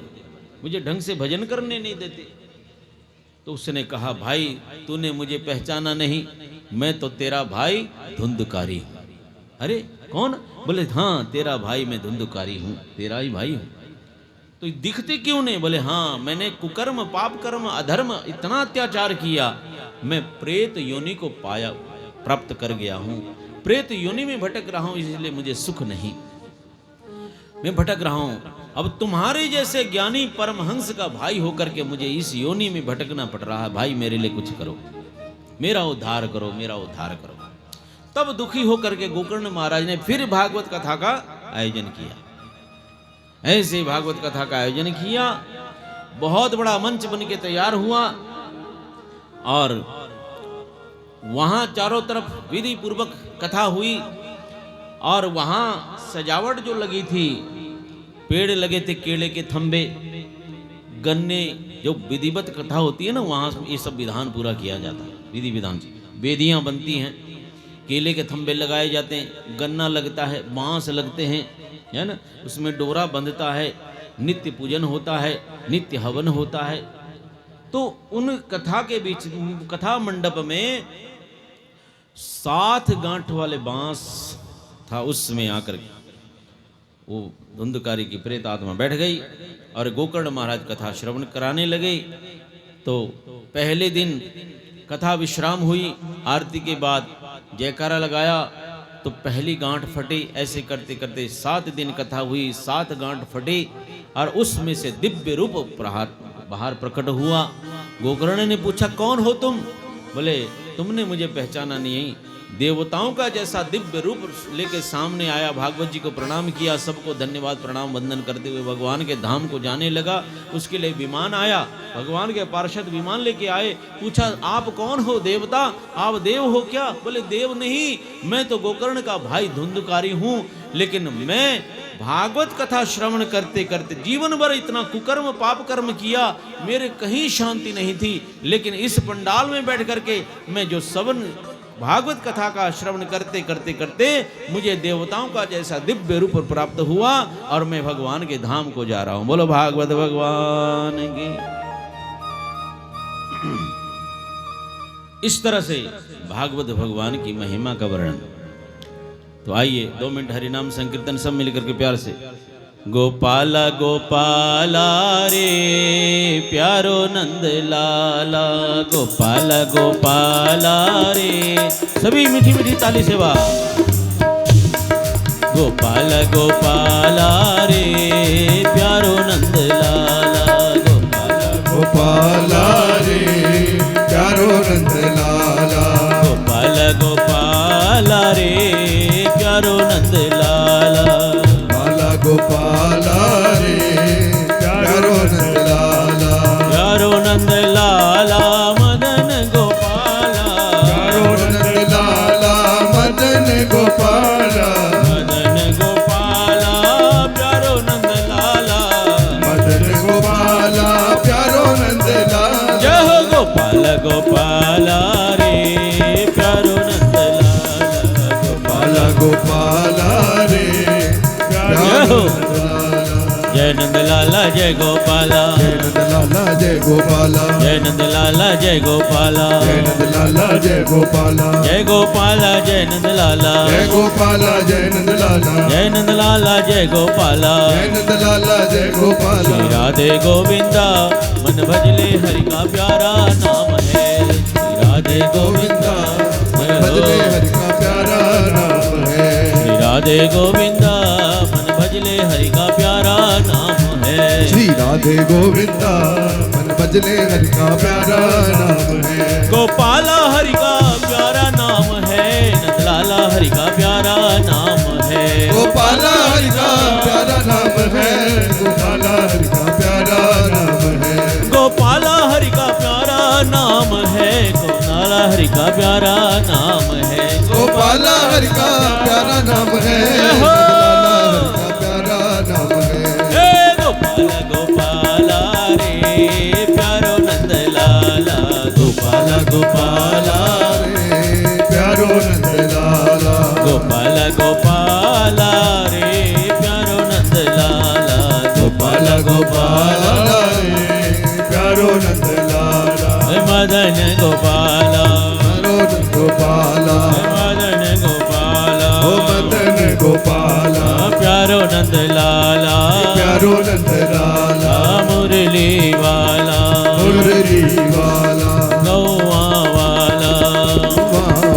[SPEAKER 1] मुझे ढंग से भजन करने नहीं देते। तो उसने कहा, भाई तूने मुझे पहचाना नहीं, मैं तो तेरा भाई धुंधकारी हूं। अरे कौन? बोले हाँ तेरा भाई मैं धुंधकारी हूं, तेरा ही भाई हूं। तो दिखते क्यों नहीं? बोले हाँ मैंने कुकर्म पाप कर्म अधर्म इतना अत्याचार किया, मैं प्रेत योनि को पाया प्राप्त कर गया हूं, प्रेत योनि में भटक रहा हूं, इसलिए मुझे सुख नहीं, मैं भटक रहा हूं। अब तुम्हारे जैसे ज्ञानी परमहंस का भाई होकर के मुझे इस योनि में भटकना पड़ रहा है, भाई मेरे लिए कुछ करो, मेरा उद्धार करो, मेरा उद्धार करो। तब दुखी होकर के गोकर्ण महाराज ने फिर भागवत कथा का आयोजन किया। ऐसे भागवत कथा का आयोजन किया, बहुत बड़ा मंच बन के तैयार हुआ। और वहां चारों तरफ विधि पूर्वक कथा हुई और वहां सजावट जो लगी थी, पेड़ लगे थे, केले के थंबे, गन्ने, जो विधिवत कथा होती है ना, वहां ये सब विधान पूरा किया जाता है। विधि विधान से वेदियां बनती हैं, केले के थंबे लगाए जाते हैं, गन्ना लगता है, बांस लगते हैं, है ना, उसमें डोरा बंधता है, नित्य पूजन होता है, नित्य हवन होता है। तो उन कथा के बीच, कथा मंडप में 7 गांठ वाले बांस था। उसमें आकर वो धुंधकारी की प्रेत आत्मा बैठ गई और गोकर्ण महाराज कथा श्रवण कराने लगे। तो पहले दिन कथा विश्राम हुई, आरती के बाद जयकारा लगाया तो पहली गांठ फटी। ऐसे करते करते 7 दिन कथा हुई, 7 गांठ फटी और उसमें से दिव्य रूप बाहर प्रकट हुआ। गोकर्ण ने पूछा, कौन हो तुम? बोले, तुमने मुझे पहचाना नहीं। देवताओं का जैसा दिव्य रूप लेके सामने आया, भागवत जी को प्रणाम किया, सबको धन्यवाद प्रणाम वंदन करते हुए भगवान के धाम को जाने लगा। उसके लिए विमान आया, भगवान के पार्षद विमान लेके आए। पूछा, आप कौन हो? देवता? आप देव हो क्या? बोले, देव नहीं, मैं तो गोकर्ण का भाई धुंधकारी हूँ, लेकिन मैं भागवत कथा श्रवण करते करते जीवन भर इतना कुकर्म पाप कर्म किया, मेरे कहीं शांति नहीं थी, लेकिन इस पंडाल में बैठ करके मैं जो सवन भागवत कथा का श्रवण करते करते करते मुझे देवताओं का जैसा दिव्य रूप प्राप्त हुआ और मैं भगवान के धाम को जा रहा हूं। बोलो भागवत भगवान की। इस तरह से भागवत भगवान की महिमा का वर्णन। तो आइए 2 मिनट हरिनाम संकीर्तन सब मिलकर के प्यार से। गोपाला गोपाला रे प्यारो नंद लाला, गोपाला गोपाला रे, सभी मीठी मीठी ताली से वाह। गोपाला गोपाला रे प्यारो नंद लाला, गोपाला
[SPEAKER 2] गोपाला रे प्यारो नंद लाला,
[SPEAKER 1] गोपाला गोपाला रे प्यारो नंद लाला, गोपाला
[SPEAKER 2] रे प्यारो नंद लाला,
[SPEAKER 1] प्यारो नंद लाला मदन गोपाला,
[SPEAKER 2] प्यारो नंद लाला मदन गोपाला,
[SPEAKER 1] मदन गोपाला प्यारो नंद लाला,
[SPEAKER 2] मदन गोपाला प्यारो नंद लाला।
[SPEAKER 1] जय हो गोपाला गोपाला रे प्यारो नंद लाला, गोपाला
[SPEAKER 2] गोपाला रे
[SPEAKER 1] जय नंद लाला जय गोपाला,
[SPEAKER 2] जय नंद लाला जय गोपाला,
[SPEAKER 1] जय नंद लाला जय गोपाला,
[SPEAKER 2] जय नंद लाला जय गोपाला,
[SPEAKER 1] जय गोपाला जय नंद लाला,
[SPEAKER 2] जय गोपाला जय नंद लाला,
[SPEAKER 1] जय नंद लाला जय गोपाला,
[SPEAKER 2] जय नंद लाला जय गोपाला।
[SPEAKER 1] श्री राधे गोविंदा मन भजले हरि का प्यारा नाम है, श्री राधे गोविंदा
[SPEAKER 2] मन भजले हरि का प्यारा नाम है,
[SPEAKER 1] श्री राधे गोविंदा मन भजले हरि का प्यारा नाम है,
[SPEAKER 2] श्री राधे गोविंदा मन भजले हरि का प्यारा नाम है।
[SPEAKER 1] गोपाला हरि का प्यारा नाम है, नंदलाला हरि का प्यारा नाम है,
[SPEAKER 2] गोपाला हरि का प्यारा नाम है, गोपाला हरि का प्यारा नाम है,
[SPEAKER 1] गोपाला हरि का प्यारा नाम है, गोपाला हरि का प्यारा नाम है,
[SPEAKER 2] गोपाला हरि का प्यारा नाम है, गोपाला हरि का प्यारा नाम है।
[SPEAKER 1] गोपाला गोपाला रे प्यारो नंद लाला, गोपाला गोपाला
[SPEAKER 2] रे प्यारो नंद लाला,
[SPEAKER 1] गोपाला गोपाला रे प्यारो नंद लाला, गोपाला गोपाला
[SPEAKER 2] रे प्यारो नंद लाला,
[SPEAKER 1] मदन गोपाला,
[SPEAKER 2] गोपाला
[SPEAKER 1] मदन गोपाला,
[SPEAKER 2] ओ मदन गोपाला,
[SPEAKER 1] प्यारो नंद लाला,
[SPEAKER 2] प्यारो नंद लाला,
[SPEAKER 1] मुरली वाला,
[SPEAKER 2] मुरली वाला,
[SPEAKER 1] गौआ वाला,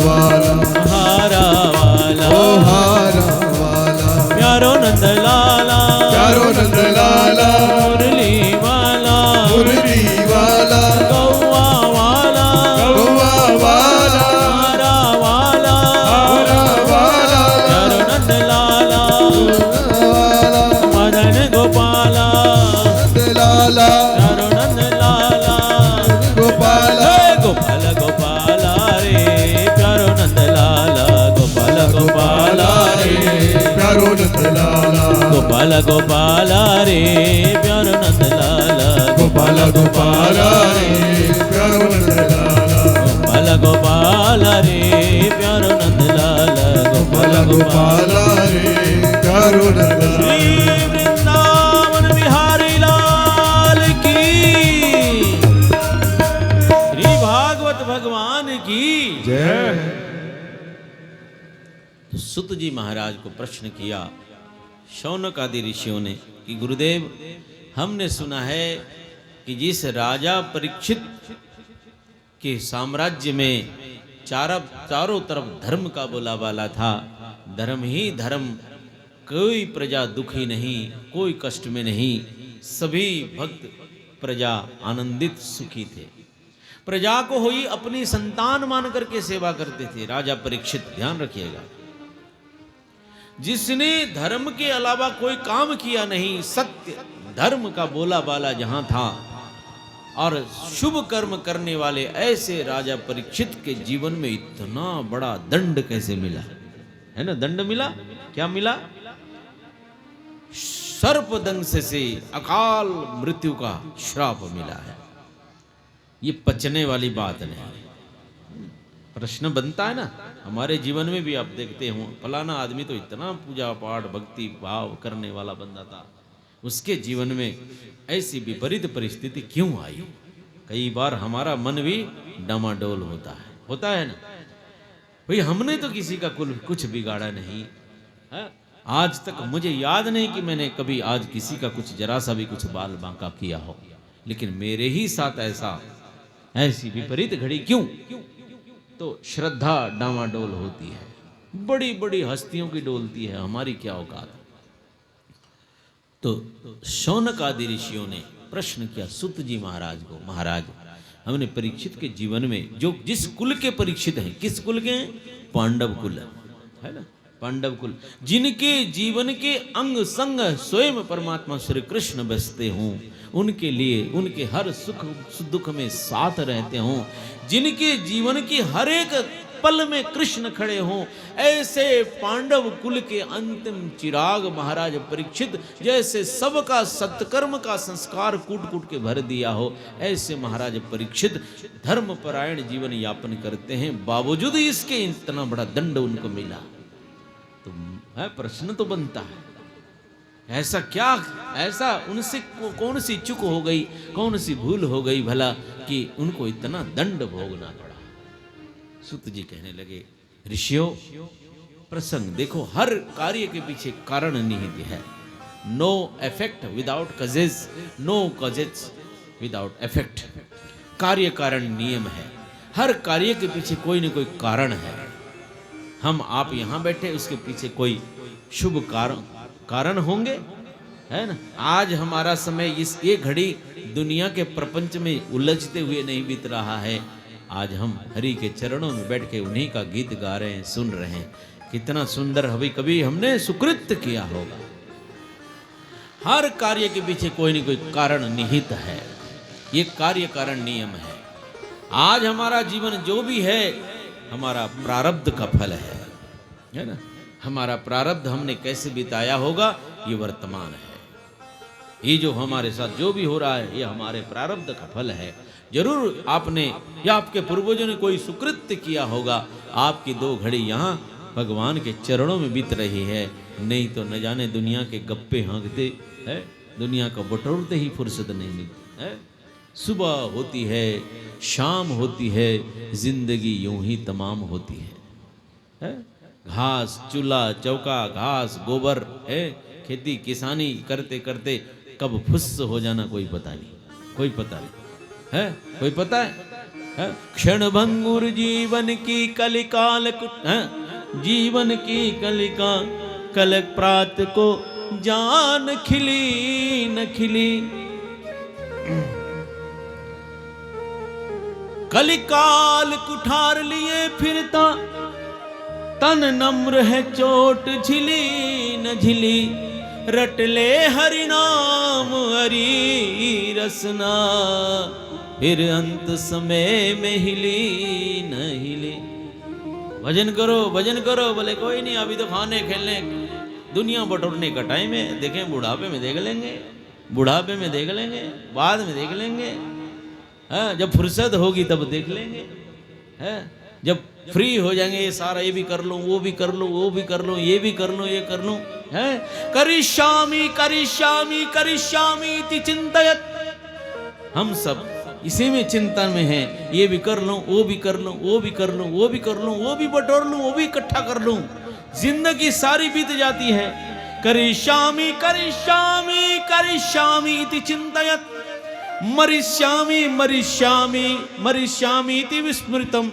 [SPEAKER 2] वाला,
[SPEAKER 1] हारा वाला,
[SPEAKER 2] ओ हारा वाला,
[SPEAKER 1] प्यारो नंद लाला,
[SPEAKER 2] प्यारो नंद लाला,
[SPEAKER 1] मुरली वाला,
[SPEAKER 2] मुरली वाला,
[SPEAKER 1] गौआ वाला,
[SPEAKER 2] गौआ वाला,
[SPEAKER 1] हारा वाला,
[SPEAKER 2] हारा वाला,
[SPEAKER 1] प्यारो नंद लाला,
[SPEAKER 2] वाला,
[SPEAKER 1] मदन गोपाला, गोपाल रे प्यारो नंद लाला,
[SPEAKER 2] गोपाल गोपाल रे प्यारो नंद लाला,
[SPEAKER 1] गोपाल गोपाल रे प्यारो नंद लाला,
[SPEAKER 2] गोपाल गोपाल रे प्यारो नंद
[SPEAKER 1] श्री
[SPEAKER 2] लाला।
[SPEAKER 1] वृंदावन बिहारी लाल की, श्री भागवत भगवान की
[SPEAKER 2] जय।
[SPEAKER 1] तो सुत जी महाराज को प्रश्न किया शौनक आदि ऋषियों ने कि गुरुदेव, हमने सुना है कि जिस राजा परीक्षित के साम्राज्य में चारों तरफ धर्म का बोलाबाला था, धर्म ही धर्म, कोई प्रजा दुखी नहीं, कोई कष्ट में नहीं, सभी भक्त प्रजा आनंदित सुखी थे, प्रजा को हुई अपनी संतान मान करके सेवा करते थे। राजा परीक्षित, ध्यान रखिएगा, जिसने धर्म के अलावा कोई काम किया नहीं, सत्य धर्म का बोला बाला जहां था और शुभ कर्म करने वाले ऐसे राजा परीक्षित के जीवन में इतना बड़ा दंड कैसे मिला है ना? दंड मिला, क्या मिला? सर्पदंश से अकाल मृत्यु का श्राप मिला है। ये पचने वाली बात नहीं। प्रश्न बनता है ना, हमारे जीवन में भी आप देखते हो, फलाना आदमी तो इतना पूजा पाठ भक्ति भाव करने वाला बंदा था, उसके जीवन में ऐसी विपरीत परिस्थिति क्यों आई? कई बार हमारा मन भी डामाडोल होता है ना। भाई हमने तो किसी का कुछ बिगाड़ा नहीं है। आज तक मुझे याद नहीं कि मैंने कभी आज किसी का कुछ जरा सा भी कुछ बाल बांका किया हो, लेकिन मेरे ही साथ ऐसी विपरीत घड़ी क्यों? तो श्रद्धा डामाडोल होती है, बड़ी बड़ी हस्तियों की डोलती है, हमारी क्या औकात? तो शौनक आदि ऋषियों ने प्रश्न किया सुत जी महाराज को, महाराज हमने परीक्षित के जीवन में जो जिस कुल के परीक्षित हैं, किस कुल के हैं? पांडव कुल है ना, पांडव कुल, जिनके जीवन के अंग संग स्वयं परमात्मा श्री कृष्ण बसते हों, उनके लिए उनके हर सुख दुख में साथ रहते हों, जिनके जीवन की हर एक पल में कृष्ण खड़े हों, ऐसे पांडव कुल के अंतिम चिराग महाराज परीक्षित, जैसे सबका सत्कर्म का संस्कार कूट कूट के भर दिया हो, ऐसे महाराज परीक्षित धर्मपरायण जीवन यापन करते हैं, बावजूद इसके इतना बड़ा दंड उनको मिला। तो प्रश्न तो बनता है, ऐसा क्या, ऐसा उनसे कौन सी चूक हो गई, कौन सी भूल हो गई भला कि उनको इतना दंड भोगना पड़ा? सुत जी कहने लगे, ऋषियों प्रसंग देखो, हर कार्य के पीछे कारण निहित है। No effect without causes, no causes without effect. कार्य कारण नियम है, हर कार्य के पीछे कोई न कोई कारण है। हम आप यहां बैठे, उसके पीछे कोई शुभ कारण होंगे, है ना? आज हमारा समय इस एक घड़ी दुनिया के प्रपंच में उलझते हुए नहीं बीत रहा है। आज हम हरि के चरणों में बैठ के उन्हीं का गीत गा रहे हैं, सुन रहे हैं। कितना सुंदर कभी हमने सुकृत किया होगा। हर कार्य के पीछे कोई न कोई कारण निहित है, ये कार्य कारण नियम है। आज हमारा जीवन जो भी है, हमारा प्रारब्ध का फल है ना? हमारा प्रारब्ध हमने कैसे बिताया होगा, ये वर्तमान है। ये जो हमारे साथ जो भी हो रहा है, ये हमारे प्रारब्ध का फल है। जरूर आपने या आपके पूर्वजों ने कोई सुकृत्य किया होगा, आपकी दो घड़ी यहाँ भगवान के चरणों में बीत रही है, नहीं तो न जाने दुनिया के गप्पे हाँकते है, दुनिया को बटोरते ही फुर्सत नहीं मिलती है। सुबह होती है, शाम होती है, जिंदगी यूं ही तमाम होती है? घास चूल्हा चौका, घास गोबर है, खेती किसानी करते करते कब फुस हो जाना कोई पता नहीं, कोई पता नहीं है, कोई पता है? क्षण भंगुर जीवन की कलिकाल, जीवन की कलिका कल प्रात को जान खिली न खिली। कलिकाल कुठार लिए फिरता, तन नम्र है चोट झिली न झिली। रट ले हरि नाम हरि रसना, फिर अंत समय में हिली न हिली। भजन करो भजन करो, बोले कोई नहीं अभी तो खाने खेलने दुनिया बटोरने का टाइम है, देखें बुढ़ापे में देख लेंगे, बुढ़ापे में देख लेंगे, बाद में देख लेंगे, जब फुर्सत होगी तब देख लेंगे, जब फ्री हो जाएंगे ये सारा, ये भी कर लूं, वो भी कर लूं, वो भी कर लूं, ये भी कर लूं, ये कर लूं, है करिष्यामि करिष्यामि करिष्यामि इति चिंतयत। हम सब इसी में चिंतन में हैं, ये भी कर लूं, वो भी कर लूं, वो भी कर लूं, वो भी कर लूं, वो भी बटोर लूं, वो भी इकट्ठा कर लूं, जिंदगी सारी बीत जाती है। करिष्यामि करिष्यामि करिष्यामि इति चिंतयत, मरिष्यामि मरिष्यामि मरिष्यामि इति विस्मृतम।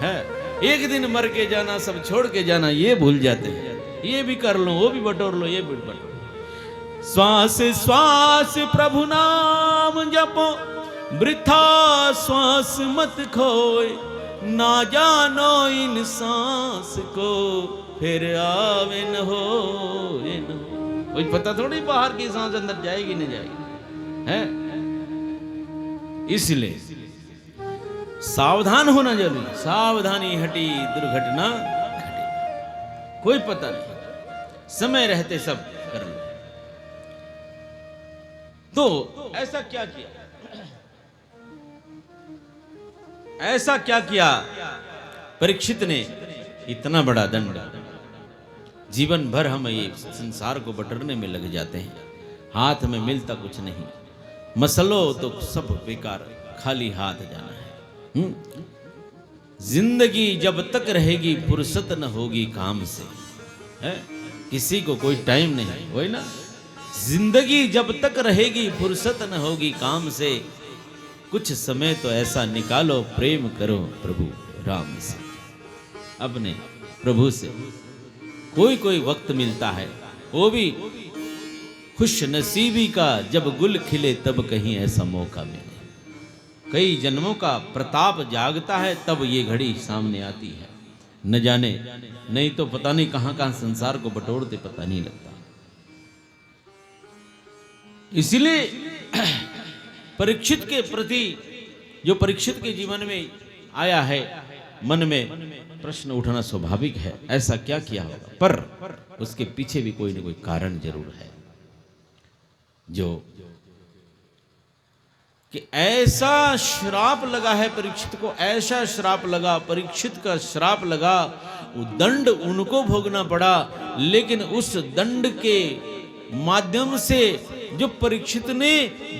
[SPEAKER 1] है एक दिन मर के जाना, सब छोड़ के जाना, ये भूल जाते हैं। ये भी कर लो, वो भी बटोर लो, ये भी बटोर लो। श्वास श्वास प्रभु नाम जपो, वृथा श्वास मत खोए, ना जानो इन सांस को फिर आवे न हो। कोई पता थोड़ी बाहर की सांस अंदर जाएगी नहीं जाएगी, है इसलिए सावधान होना जरूरी। सावधानी हटी दुर्घटना घटी, कोई पता नहीं, समय रहते सब कर लो। तो ऐसा क्या किया, ऐसा क्या किया परीक्षित ने, इतना बड़ा दंड। जीवन भर हम ये संसार को बटरने में लग जाते हैं, हाथ में मिलता कुछ नहीं, मसलो तो सब बेकार, खाली हाथ जाना है। जिंदगी जब तक रहेगी फुर्सत न होगी काम से, है किसी को कोई टाइम नहीं, वही ना, जिंदगी जब तक रहेगी फुर्सत न होगी काम से, कुछ समय तो ऐसा निकालो प्रेम करो प्रभु राम से। अपने प्रभु से कोई कोई वक्त मिलता है, वो भी खुश नसीबी का, जब गुल खिले तब कहीं ऐसा मौका मिले। कई जन्मों का प्रताप जागता है तब ये घड़ी सामने आती है, न जाने, नहीं तो पता नहीं कहां कहां संसार को बटोरते पता नहीं लगता। इसलिए परीक्षित के प्रति, जो परीक्षित के जीवन में आया है, मन में प्रश्न उठना स्वाभाविक है, ऐसा क्या किया होगा, पर उसके पीछे भी कोई ना कोई कारण जरूर है। जो कि ऐसा श्राप लगा है परीक्षित को, ऐसा श्राप लगा, परीक्षित का श्राप लगा, वो दंड उनको भोगना पड़ा। लेकिन उस दंड के माध्यम से जो परीक्षित ने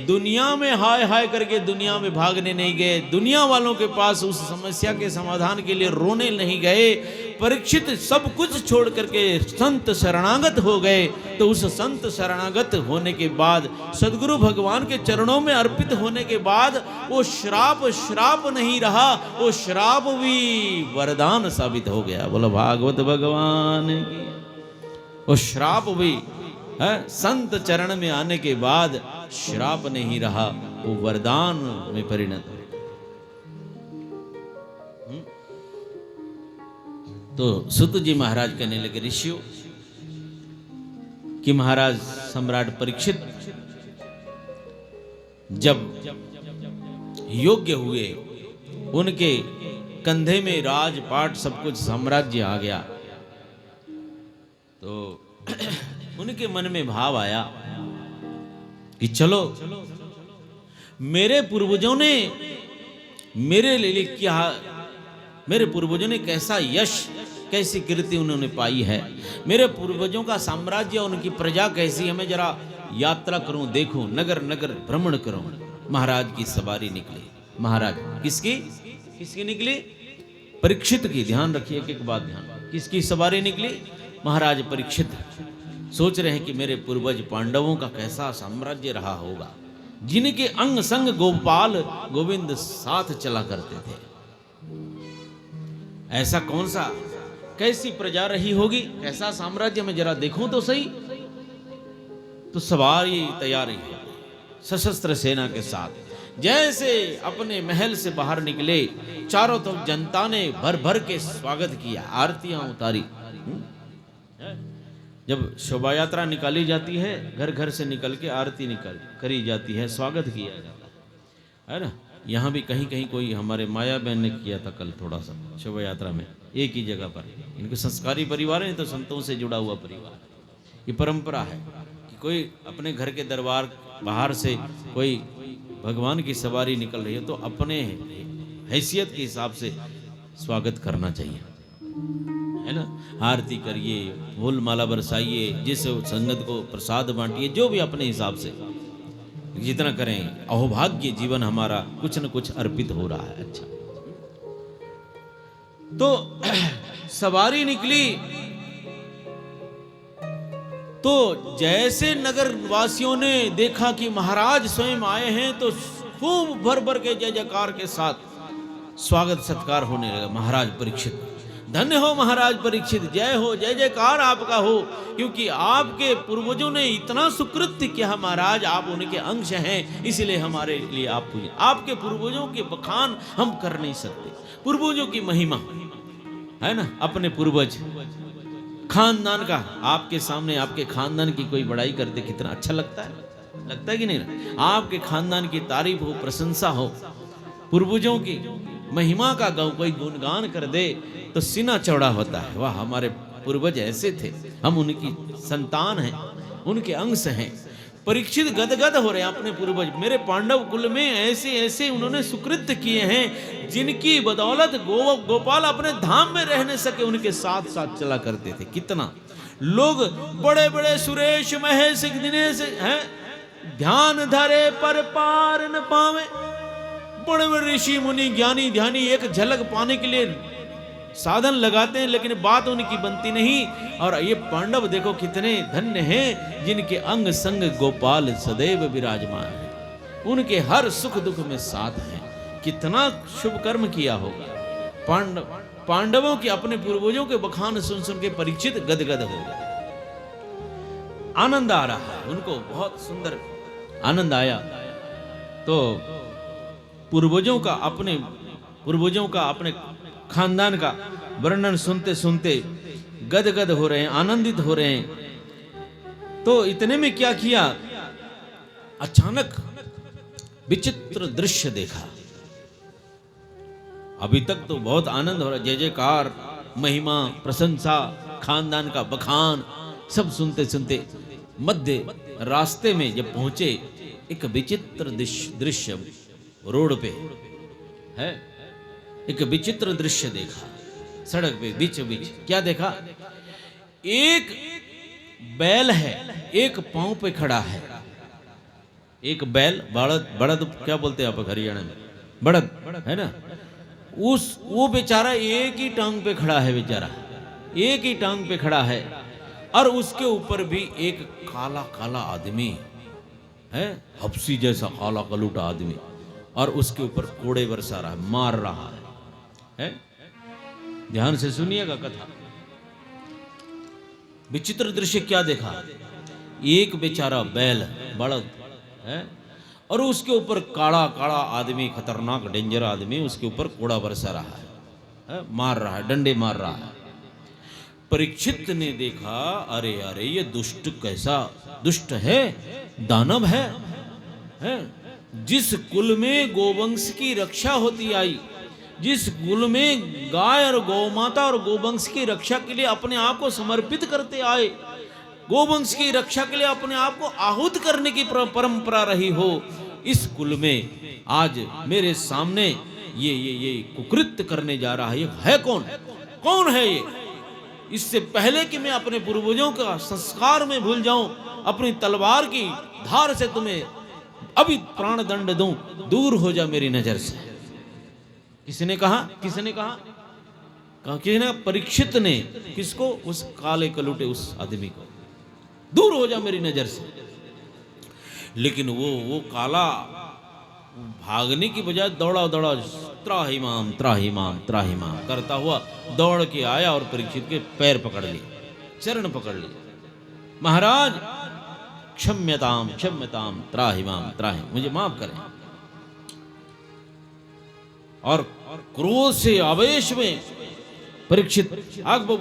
[SPEAKER 1] दुनिया में हाय हाय करके दुनिया में भागने नहीं गए, दुनिया वालों के पास उस समस्या के समाधान के लिए रोने नहीं गए, परीक्षित सब कुछ छोड़ करके संत शरणागत हो गए। तो उस संत शरणागत होने के बाद, सदगुरु भगवान के चरणों में अर्पित होने के बाद, वो श्राप श्राप नहीं रहा, वो श्राप भी वरदान साबित हो गया। बोलो भागवत भगवान की। वो श्राप भी है, संत चरण में आने के बाद श्राप नहीं रहा, वो वरदान में परिणत हो। तो सुत जी महाराज कहने लगे ऋषियों कि महाराज सम्राट परीक्षित जब योग्य हुए, उनके कंधे में राजपाट सब कुछ साम्राज्य आ गया, तो उनके मन में भाव आया कि चलो, मेरे पूर्वजों ने मेरे लिए क्या, मेरे पूर्वजों ने कैसा यश, कैसी कीर्ति उन्होंने पाई है, मेरे पूर्वजों का साम्राज्य, उनकी प्रजा कैसी है, मैं जरा यात्रा करूं, देखूं, नगर नगर भ्रमण करूं। महाराज की सवारी निकली। महाराज किसकी किसकी निकली? परीक्षित की। ध्यान रखिए, एक एक बात ध्यान। किसकी सवारी निकली? महाराज परीक्षित सोच रहे हैं कि मेरे पूर्वज पांडवों का कैसा साम्राज्य रहा होगा, जिनके अंग संग गोपाल गोविंद साथ चला करते थे। ऐसा कौन सा, कैसी प्रजा रही होगी, कैसा साम्राज्य, में जरा देखूं तो सही। तो सवारी तैयारी है सशस्त्र सेना के साथ। जैसे अपने महल से बाहर निकले, चारों तरफ जनता ने भर भर के स्वागत किया, आरतियां उतारी। जब शोभा यात्रा निकाली जाती है, घर घर से निकल के आरती करी जाती है, स्वागत किया जाता है ना। यहाँ भी कहीं कहीं कोई, हमारे माया बहन ने किया था कल थोड़ा सा शोभा यात्रा में, एक ही जगह पर। इनके संस्कारी परिवार है, तो संतों से जुड़ा हुआ परिवार। ये परंपरा है कि कोई अपने घर के दरबार बाहर से कोई भगवान की सवारी निकल रही है तो अपने हैसियत के हिसाब से स्वागत करना चाहिए, है ना। आरती करिए, फूल माला बरसाइए, जिस संगत को प्रसाद बांटिए, जो भी अपने हिसाब से जितना करें, अहोभाग्य जीवन हमारा कुछ न कुछ अर्पित हो रहा है। अच्छा, तो सवारी निकली तो जैसे नगर वासियों ने देखा कि महाराज स्वयं आए हैं तो खूब भर भर के जय जयकार के साथ स्वागत सत्कार होने लगा। महाराज परीक्षित, धन्य हो महाराज परीक्षित, जय हो, जय जयकार आपका हो, क्योंकि आपके पूर्वजों ने इतना सुकृत्य किया महाराज, आप उनके अंश हैं, इसलिए हमारे लिए आप पूजिए। आपके पूर्वजों के बखान हम कर नहीं सकते, पूर्वजों की महिमा है ना। अपने पूर्वज खानदान का आपके सामने आपके खानदान की कोई बड़ाई करते कितना अच्छा लगता है, लगता है कि नहीं ना। आपके खानदान की तारीफ हो, प्रशंसा हो, पूर्वजों की महिमा का कोई गुणगान कर दे तो सीना चौड़ा होता है। वाह, हमारे पूर्वज ऐसे थे, हम उनकी संतान हैं, उनके अंश हैं। परीक्षित गदगद हो रहे हैं अपने पूर्वज, मेरे पांडव कुल में ऐसे ऐसे उन्होंने सुकृत्य किए हैं जिनकी बदौलत गोपाल अपने धाम में रह न सके, उनके साथ साथ चला करते थे। कितना लोग बड़े बड़े सुरेश महेश दिनेश हैं, ध्यान धरे पर पार न पावे, बड़े बड़े ऋषि मुनि ज्ञानी ध्यानी एक झलक पाने के लिए साधन लगाते हैं, लेकिन बात उनकी बनती नहीं। और ये पांडव देखो कितने धन्य हैं जिनके अंग संग गोपाल सदैव विराजमान है, उनके हर सुख दुख में साथ हैं। कितना शुभ कर्म किया होगा। पांडवों के अपने पूर्वजों के बखान सुन सुन के परीक्षित गदगद हो गए। आनंद आ रहा है उनको, बहुत सुंदर आनंद आया। तो पूर्वजों का अपने खानदान का वर्णन सुनते सुनते गदगद हो रहे हैं, आनंदित हो रहे हैं। तो इतने में क्या किया, अचानक विचित्र दृश्य देखा। अभी तक तो बहुत आनंद हो रहा, जय जयकार, महिमा, प्रशंसा, खानदान का बखान सब सुनते सुनते मध्य रास्ते में जब पहुंचे, एक विचित्र दृश्य रोड पे है, एक विचित्र दृश्य देखा सड़क पे बीच बीच। क्या देखा, एक बैल है, एक पांव पे खड़ा है। एक बैल, बड़द क्या बोलते हैं आप हरियाणा में, बड़द है ना। वो बेचारा एक ही टांग पे खड़ा है, बेचारा एक ही टांग पे खड़ा है, और उसके ऊपर भी एक काला काला आदमी है, हफ्सी जैसा काला कलूटा आदमी, और उसके ऊपर कोड़े बरसा रहा है, मार रहा है। ध्यान से सुनिएगा कथा। विचित्र दृश्य क्या देखा, एक बेचारा बैल बड़द है और उसके ऊपर काड़ा काड़ा आदमी, खतरनाक डेंजर आदमी, उसके ऊपर कोड़ा बरसा रहा है, मार रहा है, डंडे मार रहा है। परीक्षित ने देखा, अरे अरे ये दुष्ट कैसा दुष्ट है, दानव है? जिस कुल में गोवंश की रक्षा होती आई, जिस कुल में गाय और गौमाता और गोवंश की रक्षा के लिए अपने आप को समर्पित करते आए, गोवंश की रक्षा के लिए अपने आप को आहूत करने की परंपरा रही हो, इस कुल में आज मेरे सामने ये कुकृत्य करने जा रहा है। ये है कौन है ये? इससे पहले कि मैं अपने पूर्वजों का संस्कार में भूल जाऊं, अपनी तलवार की धार से तुम्हें अभी प्राण दंड दूं, दूर हो जा मेरी नजर से। किसने कहा? परीक्षित ने। किसको? उस काले कलूटे उस आदमी को, दूर हो जा मेरी नजर से। लेकिन वो काला भागने की बजाय दौड़ा त्राहिमाम त्राहिमाम त्राहिमाम करता हुआ दौड़ के आया और परीक्षित के पैर पकड़ लिए, चरण पकड़ लिए। महाराज क्षम्यताम क्षम्यताम त्राहिमाम त्राहिम, मुझे माफ करें। और क्रोध से आवेश में परीक्षित आग